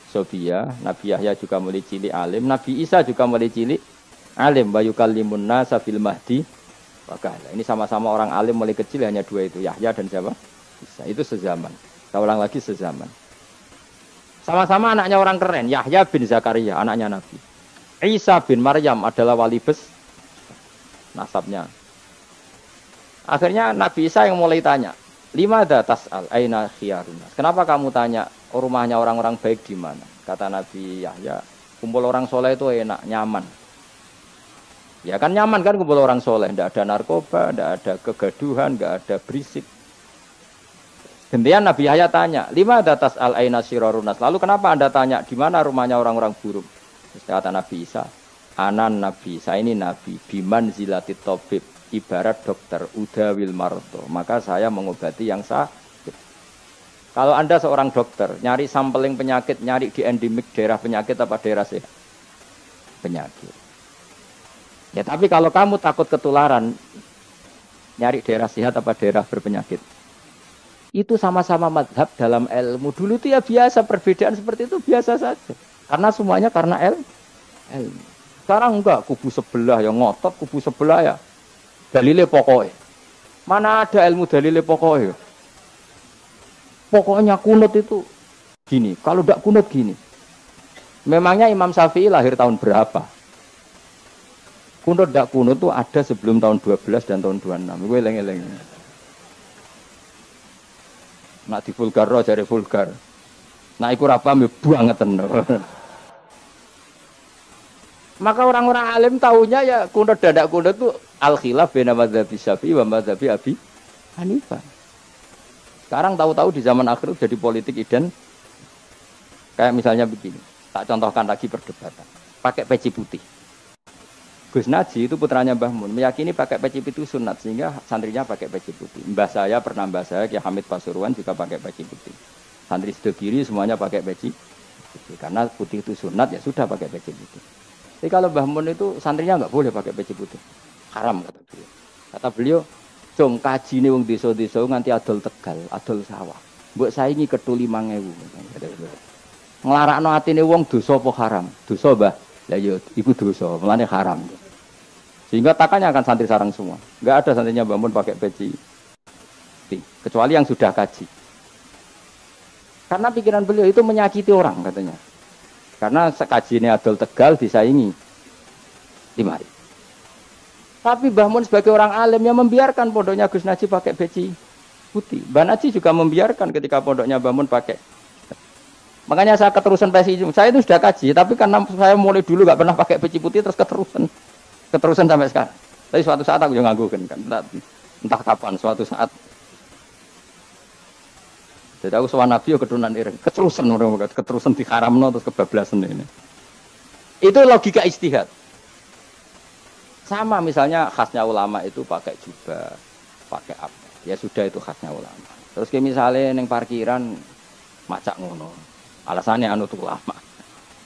Sobia. Nabi Yahya juga mulai cilik alim. Nabi Isa juga mulai cilik alim. Wa yukallimun nasa fil mahdi. Ini sama-sama orang alim mulai kecil, hanya dua itu, Yahya dan siapa? Isa. Itu sezaman. Saya ulang lagi sezaman. Sama-sama anaknya orang keren. Yahya bin Zakaria, anaknya Nabi. Isa bin Maryam adalah wali nasabnya. Akhirnya Nabi Isa yang mulai tanya, "Limada tas'al aina khiyarun?" Kenapa kamu tanya rumahnya orang-orang baik di mana? Kata Nabi Yahya, kumpul orang soleh itu enak, nyaman. Ya kan nyaman kan kumpul orang soleh, tidak ada narkoba, tidak ada kegaduhan, tidak ada berisik. Gantian Nabi Yahya tanya, "Limada tas'al aina sirarunas?" Lalu kenapa Anda tanya di mana rumahnya orang-orang buruk? Terus kata Nabi Isa, "Anan Nabi, saya ini Nabi, biman zilatit tobib, ibarat dokter, udawil marto, maka saya mengobati yang sakit." Kalau Anda seorang dokter, nyari sampling penyakit, nyari di endemik daerah penyakit apa daerah sehat? Penyakit. Ya tapi kalau kamu takut ketularan, nyari daerah sehat apa daerah berpenyakit? Itu sama-sama madhab dalam ilmu. Dulu itu ya biasa, perbedaan seperti itu biasa saja. Karena semuanya karena ilmu. Sekarang enggak, kubu sebelah yang ngotot, kubu sebelah ya dalile pokoknya. Mana ada ilmu dalile pokoknya? Pokoknya kunut itu gini, kalau enggak kunut gini. Memangnya Imam Syafi'i lahir tahun berapa? Kunut enggak kunut itu ada sebelum tahun 12 dan tahun 26. Gue eleng-eleng. Nak di vulgar jare vulgar. Nah iku ora paham ya buangeten. Maka orang-orang alim tahunya ya kunut dadak kunut itu al khilaf baina madzhabi Syafi'i wa madzhabi Abi Hanifah. Sekarang tahu-tahu di zaman akhir jadi politik kayak misalnya begini. Tak contohkan lagi perdebatan. Pakai peci putih. Gus Naji itu putranya Mbah Mun meyakini pakai peci putih sunat sehingga santrinya pakai peci putih. Mbah saya Kiai Hamid Pasuruan juga pakai peci putih. Santri sedekiri semuanya pakai peci putih karena putih itu sunat ya sudah pakai peci putih. Tapi kalau Mbah Mun itu santrinya nggak boleh pakai peci putih, haram kata beliau. Kata beliau, "Jong kaji nih wong desa-desa nganti adol Tegal, adol sawah. Mbok saingi ketu 5.000." Nglarakno atine wong dosa apa haram? Dosa, Mbah. Lah ya iku dosa, mulane haram. Sehingga takannya akan santri sarang semua. Nggak ada santrinya Mbah Mun pakai peci putih, kecuali yang sudah kaji. Karena pikiran beliau itu menyakiti orang katanya. Karena sekaji ini adol Tegal disaingi 5.000. Tapi Mbah Mun sebagai orang alim yang membiarkan pondoknya Gus Naji pakai peci putih. Mbah Naji juga membiarkan ketika pondoknya Mbah Mun pakai. Makanya saya keterusan peci. Saya itu sudah kaji, tapi karena saya mulai dulu nggak pernah pakai peci putih terus keterusan sampai sekarang. Tapi suatu saat aku juga nganggukan kan. Entah kapan suatu saat. Jadi aku sowan Nabi yo keturunan ireng, keterusan diharamno terus kebablasan ini. Itu logika ijtihad. Sama misalnya khasnya ulama itu pakai jubah, pakai apa? Ya sudah itu khasnya ulama. Terus kayak misalnya neng parkiran macak ngono. Alasannya anut ulama.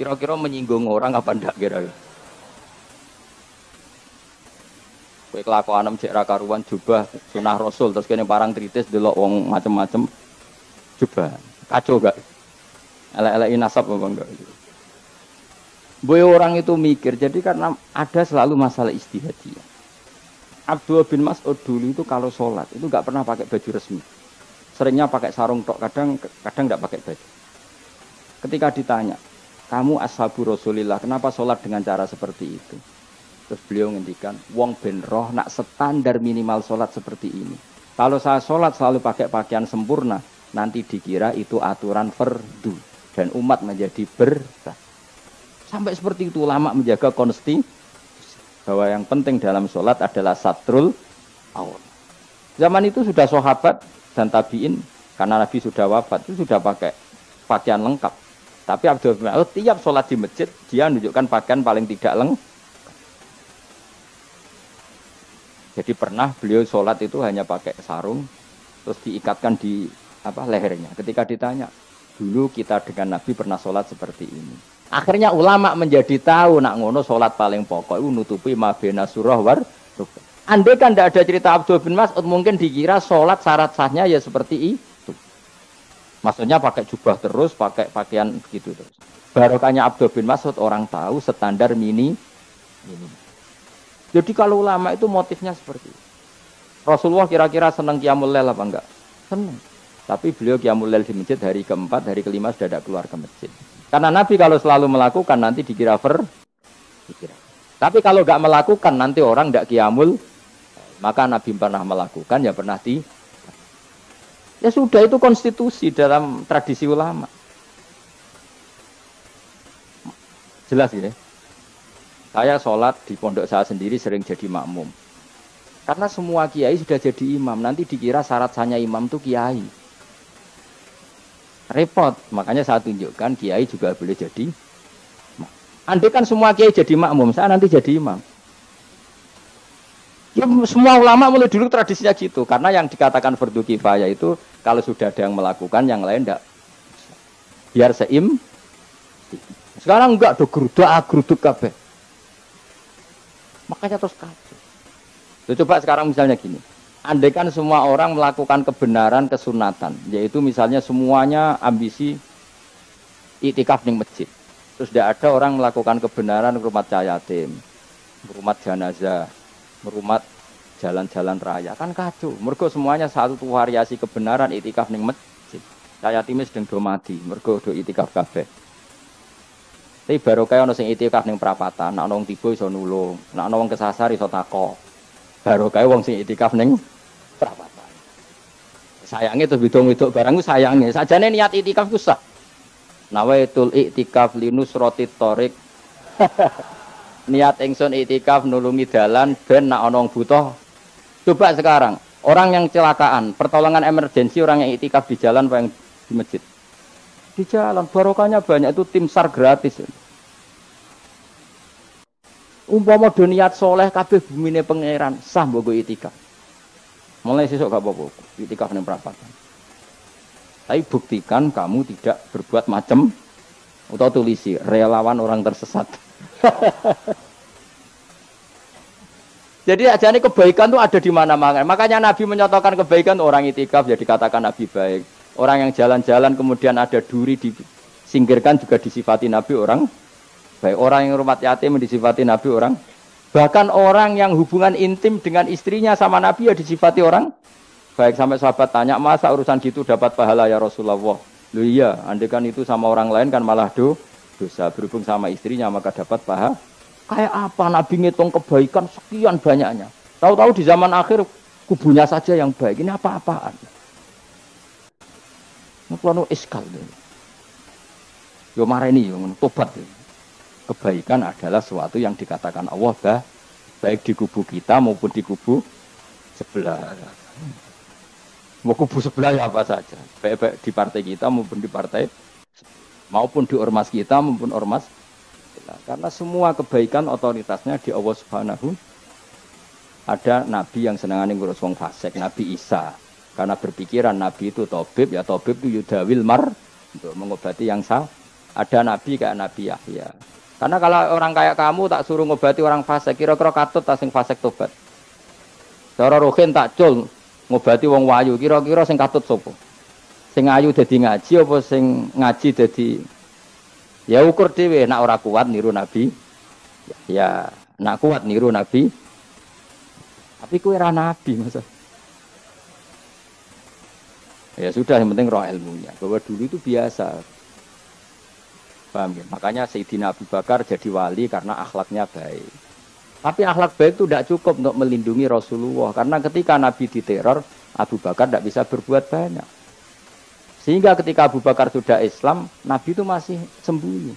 Kira-kira menyinggung orang apa ndak kira-kira? Kowe kelakuanem cek ra karuan jubah sunah Rasul terus kene parang tritis delok wong macem-macem. Coba, kacau gak? Elek-elekin nasab apa enggak? Boy orang itu mikir, jadi karena ada selalu masalah ijtihadiyah. Abdullah bin Mas'ud dulu itu kalau sholat, itu gak pernah pakai baju resmi. Seringnya pakai sarung tok, kadang gak pakai baju. Ketika ditanya, kamu ashabu Rasulillah, kenapa sholat dengan cara seperti itu? Terus beliau ngendikan, wong ben roh nak standar minimal sholat seperti ini. Kalau saya sholat selalu pakai pakaian sempurna, nanti dikira itu aturan fardu dan umat menjadi berat. Sampai seperti itu ulama menjaga konstitusi bahwa yang penting dalam sholat adalah satrul aurat. Zaman itu sudah sahabat dan tabiin karena Nabi sudah wafat itu sudah pakai pakaian lengkap. Tapi Abdul bin Mas'ud tiap sholat di masjid dia menunjukkan pakaian paling tidak lengkap. Jadi pernah beliau sholat itu hanya pakai sarung terus diikatkan di lehernya. Ketika ditanya, dulu kita dengan Nabi pernah sholat seperti ini. Akhirnya ulama menjadi tahu nak ngono sholat paling pokok itu nutupi mabena surah war. Andai kan tidak ada cerita Abdul bin Mas'ud mungkin dikira sholat syarat sahnya ya seperti itu. Maksudnya pakai jubah terus, pakai pakaian begitu terus. Barokahnya Abdul bin Mas'ud orang tahu standar ini. Jadi kalau ulama itu motifnya seperti itu. Rasulullah kira-kira senang qiyamul lail apa enggak? Senang. Tapi beliau qiyamul lail di masjid hari keempat, hari kelima sudah tidak keluar ke masjid. Karena Nabi kalau selalu melakukan nanti dikira dikira. Tapi kalau enggak melakukan nanti orang enggak qiyamul, maka Nabi pernah melakukan ya pernah ya sudah itu konstitusi dalam tradisi ulama. Jelas ya. Saya sholat di pondok saya sendiri sering jadi makmum. Karena semua kiai sudah jadi imam, nanti dikira syarat sahnya imam itu kiai. Repot, makanya saya tunjukkan kiai juga boleh jadi. Andai kan semua kiai jadi makmum, saya nanti jadi imam. Ya semua ulama mulai dulu tradisinya gitu, karena yang dikatakan fardu kifayah itu kalau sudah ada yang melakukan, yang lain enggak. Biar sekarang enggak do geruduk kabeh. Makanya terus kacau. Coba sekarang misalnya gini. Andai kan semua orang melakukan kebenaran kesunatan, yaitu misalnya semuanya ambisi iktikaf di masjid. Terus tidak ada orang melakukan kebenaran merumat yatim, merumat jenazah, merumat jalan-jalan raya. Kan kacau. Mergo semuanya satu variasi kebenaran iktikaf di masjid. Yatim sedang do mati, mergo do iktikaf kabeh. Tapi baru kaya ono sing iktikaf ning perapatan, nek ono wong tiba iso nulung, nek ono wong kesasar iso takok. Baru kaya wong sing iktikaf ning perapatan. Sayangnya tuh bidung-bidung barangku sayangnya. Sajane niat itikaf ku sah. Nawaitul iktikaf linusrati thoriq. Niat ingsun itikaf nulungi dalan ben nak ana wong butuh. Coba sekarang, orang yang kecelakaan, pertolongan emergensi orang yang itikaf di jalan apa yang di masjid? Di jalan, barokahnya banyak, itu tim SAR gratis. Umpama do niat soleh kabeh bumine pangeran, sah mbok itikaf. Mulai sesuk gak apa-apa, itikaf ning perapatan. Tapi buktikan kamu tidak berbuat macam atau tulisi relawan orang tersesat. Jadi aja ini kebaikan itu ada di mana-mana. Makanya Nabi menyatakan kebaikan orang itikaf jadi katakan Nabi baik. Orang yang jalan-jalan kemudian ada duri disingkirkan juga disifati Nabi orang baik. Orang yang rumah yatim disifati Nabi orang. Bahkan orang yang hubungan intim dengan istrinya sama Nabi ya disifati orang baik. Sampai sahabat tanya, masa urusan gitu dapat pahala ya Rasulullah? Loh iya, andai kan itu sama orang lain kan malah dosa. Berhubung sama istrinya maka dapat pahala. Kayak apa Nabi ngitung kebaikan sekian banyaknya. Tahu-tahu di zaman akhir kubunya saja yang baik. Ini apa-apaan? Nuklanu iskal. Yo mareni yo tobat. Kebaikan adalah sesuatu yang dikatakan Allah baik di kubu kita maupun di kubu sebelah. Mau kubu sebelah ya apa saja. Baik di partai kita maupun di partai maupun di ormas kita maupun ormas. Karena semua kebaikan otoritasnya di Allah Subhanahu. Ada nabi yang senangane ngurus wong fasik, Nabi Isa. Karena berpikiran nabi itu tabib, ya tabib itu yudawil mar untuk mengobati yang salah. Ada nabi kayak Nabi Yahya. Karena kalau orang kayak kamu tak suruh ngobati orang fasik, kira-kira katut tak sing fasik tobat. Cara rohin tak cul ngobati wong wayu, kira-kira sing katut sapa? Sing ayu dadi ngaji apa sing ngaji dadi ya ukur dhewe, nak ora kuat niru Nabi. Ya, nak kuat niru Nabi. Tapi kowe ora nabi, masa. Ya sudah, yang penting roh ilmunya. Bahwa dulu itu biasa. Paham ya? Makanya Sayyidina Abu Bakar jadi wali karena akhlaknya baik. Tapi akhlak baik itu tidak cukup untuk melindungi Rasulullah. Karena ketika Nabi diteror, Abu Bakar tidak bisa berbuat banyak. Sehingga ketika Abu Bakar sudah Islam, Nabi itu masih sembunyi.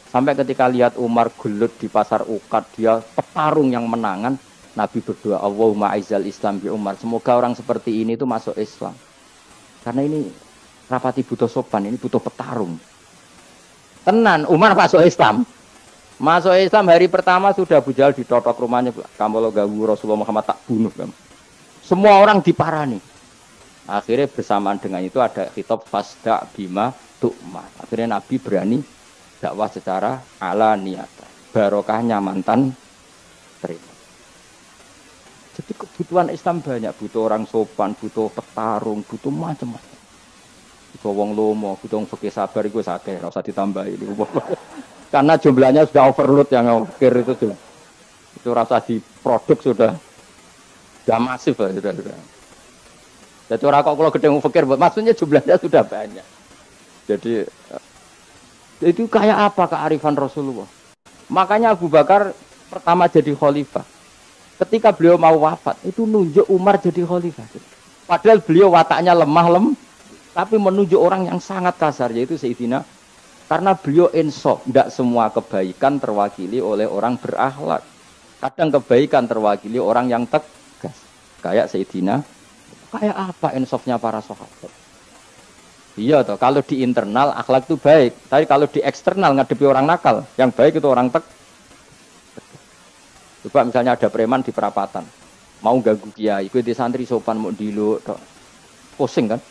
Sampai ketika lihat Umar gelut di pasar Ukad, dia petarung yang menangan, Nabi berdoa, Allahumma aizal Islam bi Umar. Semoga orang seperti ini itu masuk Islam. Karena ini rapati butuh sopan, ini butuh petarung. Tenan, Umar masuk Islam. Masuk Islam hari pertama sudah Abu Jahal ditotok rumahnya. Kamu lo ganggu Rasulullah Muhammad tak bunuh kamu. Semua orang diparani. Akhirnya bersamaan dengan itu ada khitab fasda bima tu'ma. Akhirnya Nabi berani dakwah secara alaniyah. Barokahnya mantan terima. Jadi kebutuhan Islam banyak, butuh orang sopan, butuh petarung, butuh macam-macam. Butuh wong lomo, butuh wong fikih sabar itu sakit, enggak usah ditambahin. Karena jumlahnya sudah overload yang fakir itu. Itu rasa di produk sudah masif lah, sudah. Jadi orang kok kalau gede wong fakir, maksudnya jumlahnya sudah banyak. Jadi itu kayak apa kearifan Rasulullah? Makanya Abu Bakar pertama jadi khalifah. Ketika beliau mau wafat, itu nunjuk Umar jadi khalifah. Padahal beliau wataknya lemah, tapi menunjuk orang yang sangat kasar, yaitu Sayyidina. Karena beliau insaf, tidak semua kebaikan terwakili oleh orang berakhlak. Kadang kebaikan terwakili orang yang tegas. Kayak Sayyidina. Kayak apa insafnya para sahabat? Iya toh, kalau di internal akhlak itu baik. Tapi kalau di eksternal ngadepi orang nakal, yang baik itu orang tegas. Coba misalnya ada preman di perapatan, mau ganggu kiai, ikut di santri sopan mau diluk, pusing kan?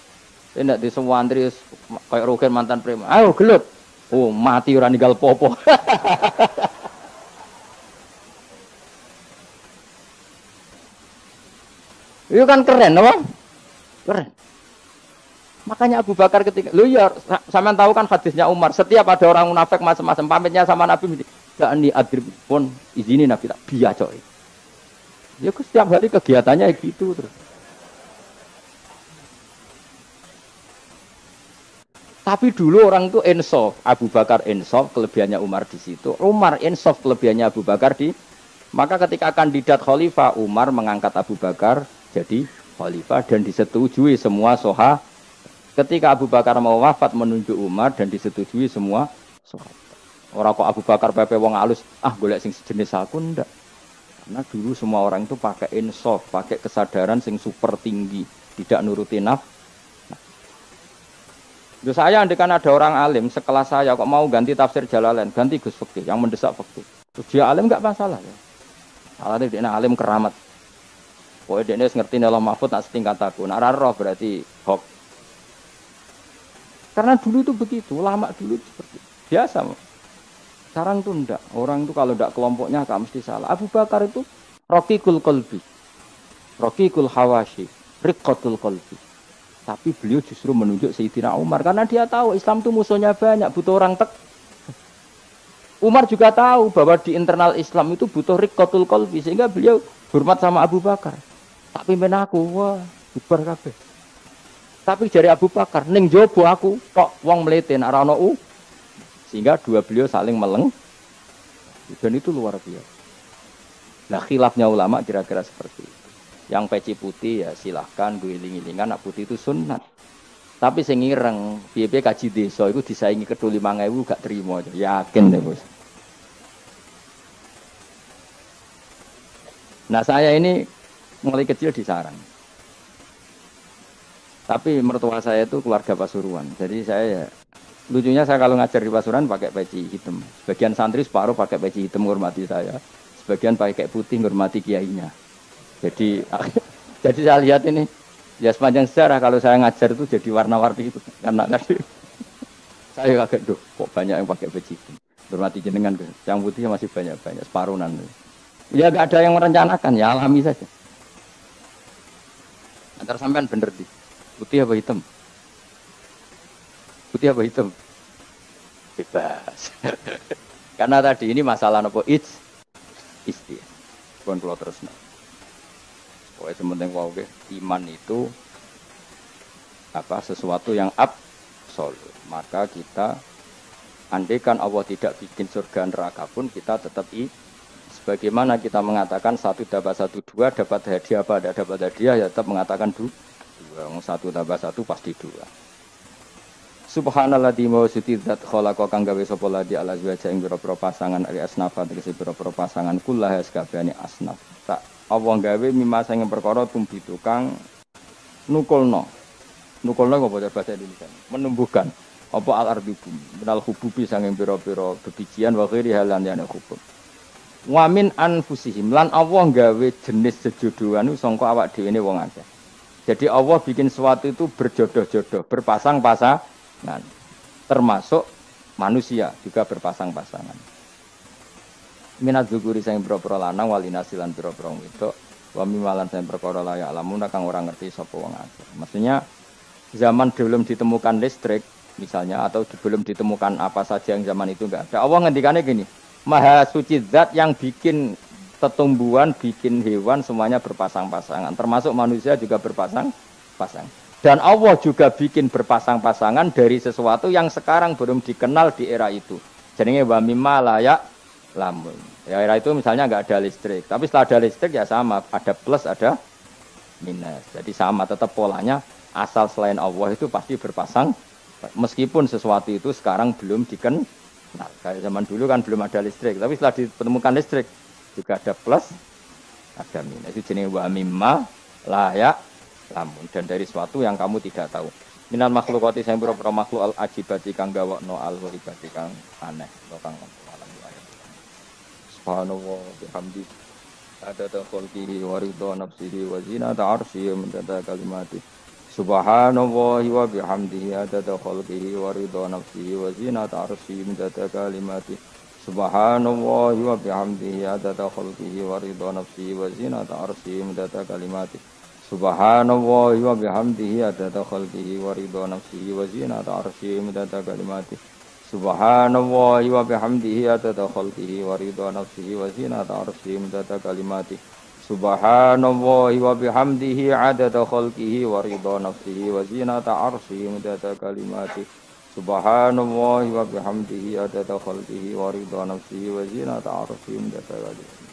Tidak di semua santri kayak rogen mantan preman, ayo gelut, oh mati orang ninggal popo. Itu kan keren, apa? Keren. Makanya Abu Bakar ketika, lu ya, sampean tahu kan hadisnya Umar, setiap ada orang munafik macam-macam, pamitnya sama Nabi. Ini adrib pun izinin Nabi tak biar coy. Ya setiap hari kegiatannya gitu terus. Tapi dulu orang itu insaf, Abu Bakar insaf, kelebihannya Umar di situ. Umar insaf, kelebihannya Abu Bakar di. Maka ketika kandidat khalifah, Umar mengangkat Abu Bakar jadi khalifah dan disetujui semua sahabat. Ketika Abu Bakar mau wafat menunjuk Umar dan disetujui semua sahabat. Orang kok Abu Bakar pepe wong alus, golek sing sejenis aku ndak. Karena dulu semua orang itu pakai insaf, pakai kesadaran sing super tinggi, tidak nuruti nafsu. Saya andekan ada orang alim sekelas saya kok mau ganti tafsir Jalalain, ganti Gus Fikih yang mendesak fikih. Terus dia alim enggak masalah ya. Alane dia alim keramat. Pokoke dia ngerti Allah Mahfud nak setingkat aku. Nak roh berarti hoax. Karena dulu itu begitu, ulama dulu itu seperti biasa. Sekarang itu enggak. Orang itu kalau enggak kelompoknya enggak mesti salah. Abu Bakar itu raqiqul qalbi. Raqiqul hawashi, riqqatul qalbi. Tapi beliau justru menunjuk Sayyidina Umar karena dia tahu Islam itu musuhnya banyak, butuh orang Umar juga tahu bahwa di internal Islam itu butuh riqqatul qalbi sehingga beliau hormat sama Abu Bakar. Tak pimpin aku, wah, bubar kabeh. Tapi dari Abu Bakar ning jobo aku kok wong mlete nek ora ono sehingga dua beliau saling meleng dan itu luar biasa. Nah, khilafnya ulama kira-kira seperti itu. Yang peci putih ya silahkan gue iling-ilingan, nak putih itu sunat. Tapi sing ireng, piye-piye kaji desa itu disaingi kedua 5.000 gak terima aja. Yakin deh bos. Nah saya ini mulai kecil di sarang. Tapi mertua saya itu keluarga Pasuruan. Jadi saya ya, lucunya saya kalau ngajar di Pasuruan pakai peci hitam. Sebagian santri separuh pakai peci hitam menghormati saya. Sebagian pakai putih menghormati kiainya. Jadi saya lihat ini ya sepanjang sejarah kalau saya ngajar itu jadi warna-warni itu karena tadi saya kaget kok banyak yang pakai baju itu bermati jenengan yang putih masih banyak separuhan ya nggak ada yang merencanakan ya alami saja antar sampean bener di putih apa hitam bebas karena tadi ini masalah nopo isti pun keluar terus pokoknya sementing wae iman itu sesuatu yang absolut. Maka kita andaikan Allah tidak bikin surga neraka pun kita tetap sebagaimana kita mengatakan 1 tambah 1 2 dapat hadiah apa tidak dapat hadiah ya tetap mengatakan 2 1 tambah 1 pasti 2. Subhanalladzi mawsuti dzat khalaqa kang gawe sapa ladi ala wajah ing pira-pira pasangan ari asnafa tegese pira-pira pasangan kullaha sakabehane asnaf. Allah gawe mimma sing perkara tumbi tukang nukulno apa bahasa Indonesia menumbuhkan apa al-ardi bumi minal hububi sanging pira-pira bebijian wa ghairi halan yana hubub wa min anfusihim lan Allah gawe jenis sejodohan sangka awak dhewe ne wong akeh. Jadi Allah bikin sesuatu itu berjodoh-jodoh, berpasang-pasangan. Termasuk manusia juga berpasang-pasangan. Minat dzukuri sing pira-pira lanang walinasilan pira-pira wedok wa mimalan sing perkara layak lamun kang ora ngerti sapa wong akeh. Maksudnya zaman belum ditemukan listrik misalnya atau belum ditemukan apa saja yang zaman itu enggak ada. Allah ngendikannya gini, Maha suci zat yang bikin tumbuhan, bikin hewan semuanya berpasang-pasangan, termasuk manusia juga berpasang-pasangan. Dan Allah juga bikin berpasang-pasangan dari sesuatu yang sekarang belum dikenal di era itu. Jenenge wa mimma layak lamun. Ya era itu misalnya nggak ada listrik, tapi setelah ada listrik ya sama, ada plus ada minus. Jadi sama tetap polanya asal selain Allah itu pasti berpasang. Meskipun sesuatu itu sekarang belum dikenal. Kayak zaman dulu kan belum ada listrik, tapi setelah ditemukan listrik juga ada plus ada minus. Itu jenis wa mimma layak lamun dan dari sesuatu yang kamu tidak tahu. Minal makhlukati sing pira-pira makhluk al ajibati kang gawakno al gharibati kang aneh atau kang Subhanallah bihamdi adada khalqihi wa ridha nafsihi wa zinata arsyihi wa midada kalimati Subhanallah wa bihamdihi adada khalqihi wa ridha nafsihi wa zinata arsyihi wa midada kalimati Subhanallah wa bihamdihi adada khalqihi wa ridha nafsihi wa zinata arsyihi wa midada kalimati Subhanallah wa bihamdihi adada khalqihi wa ridha nafsihi wa zinata arsyihi wa midada kalimati Subhanallah wa bihamdihi adada khalqihi wa ridha nafsihi wa zinata arsyihi midada kalimati Subhanallah wa bihamdihi adada khalqihi wa ridha nafsihi wa zinata arsyihi midada kalimati Subhanallah wa bihamdihi adada khalqihi wa ridha nafsihi wa zinata arsyihi midada kalimati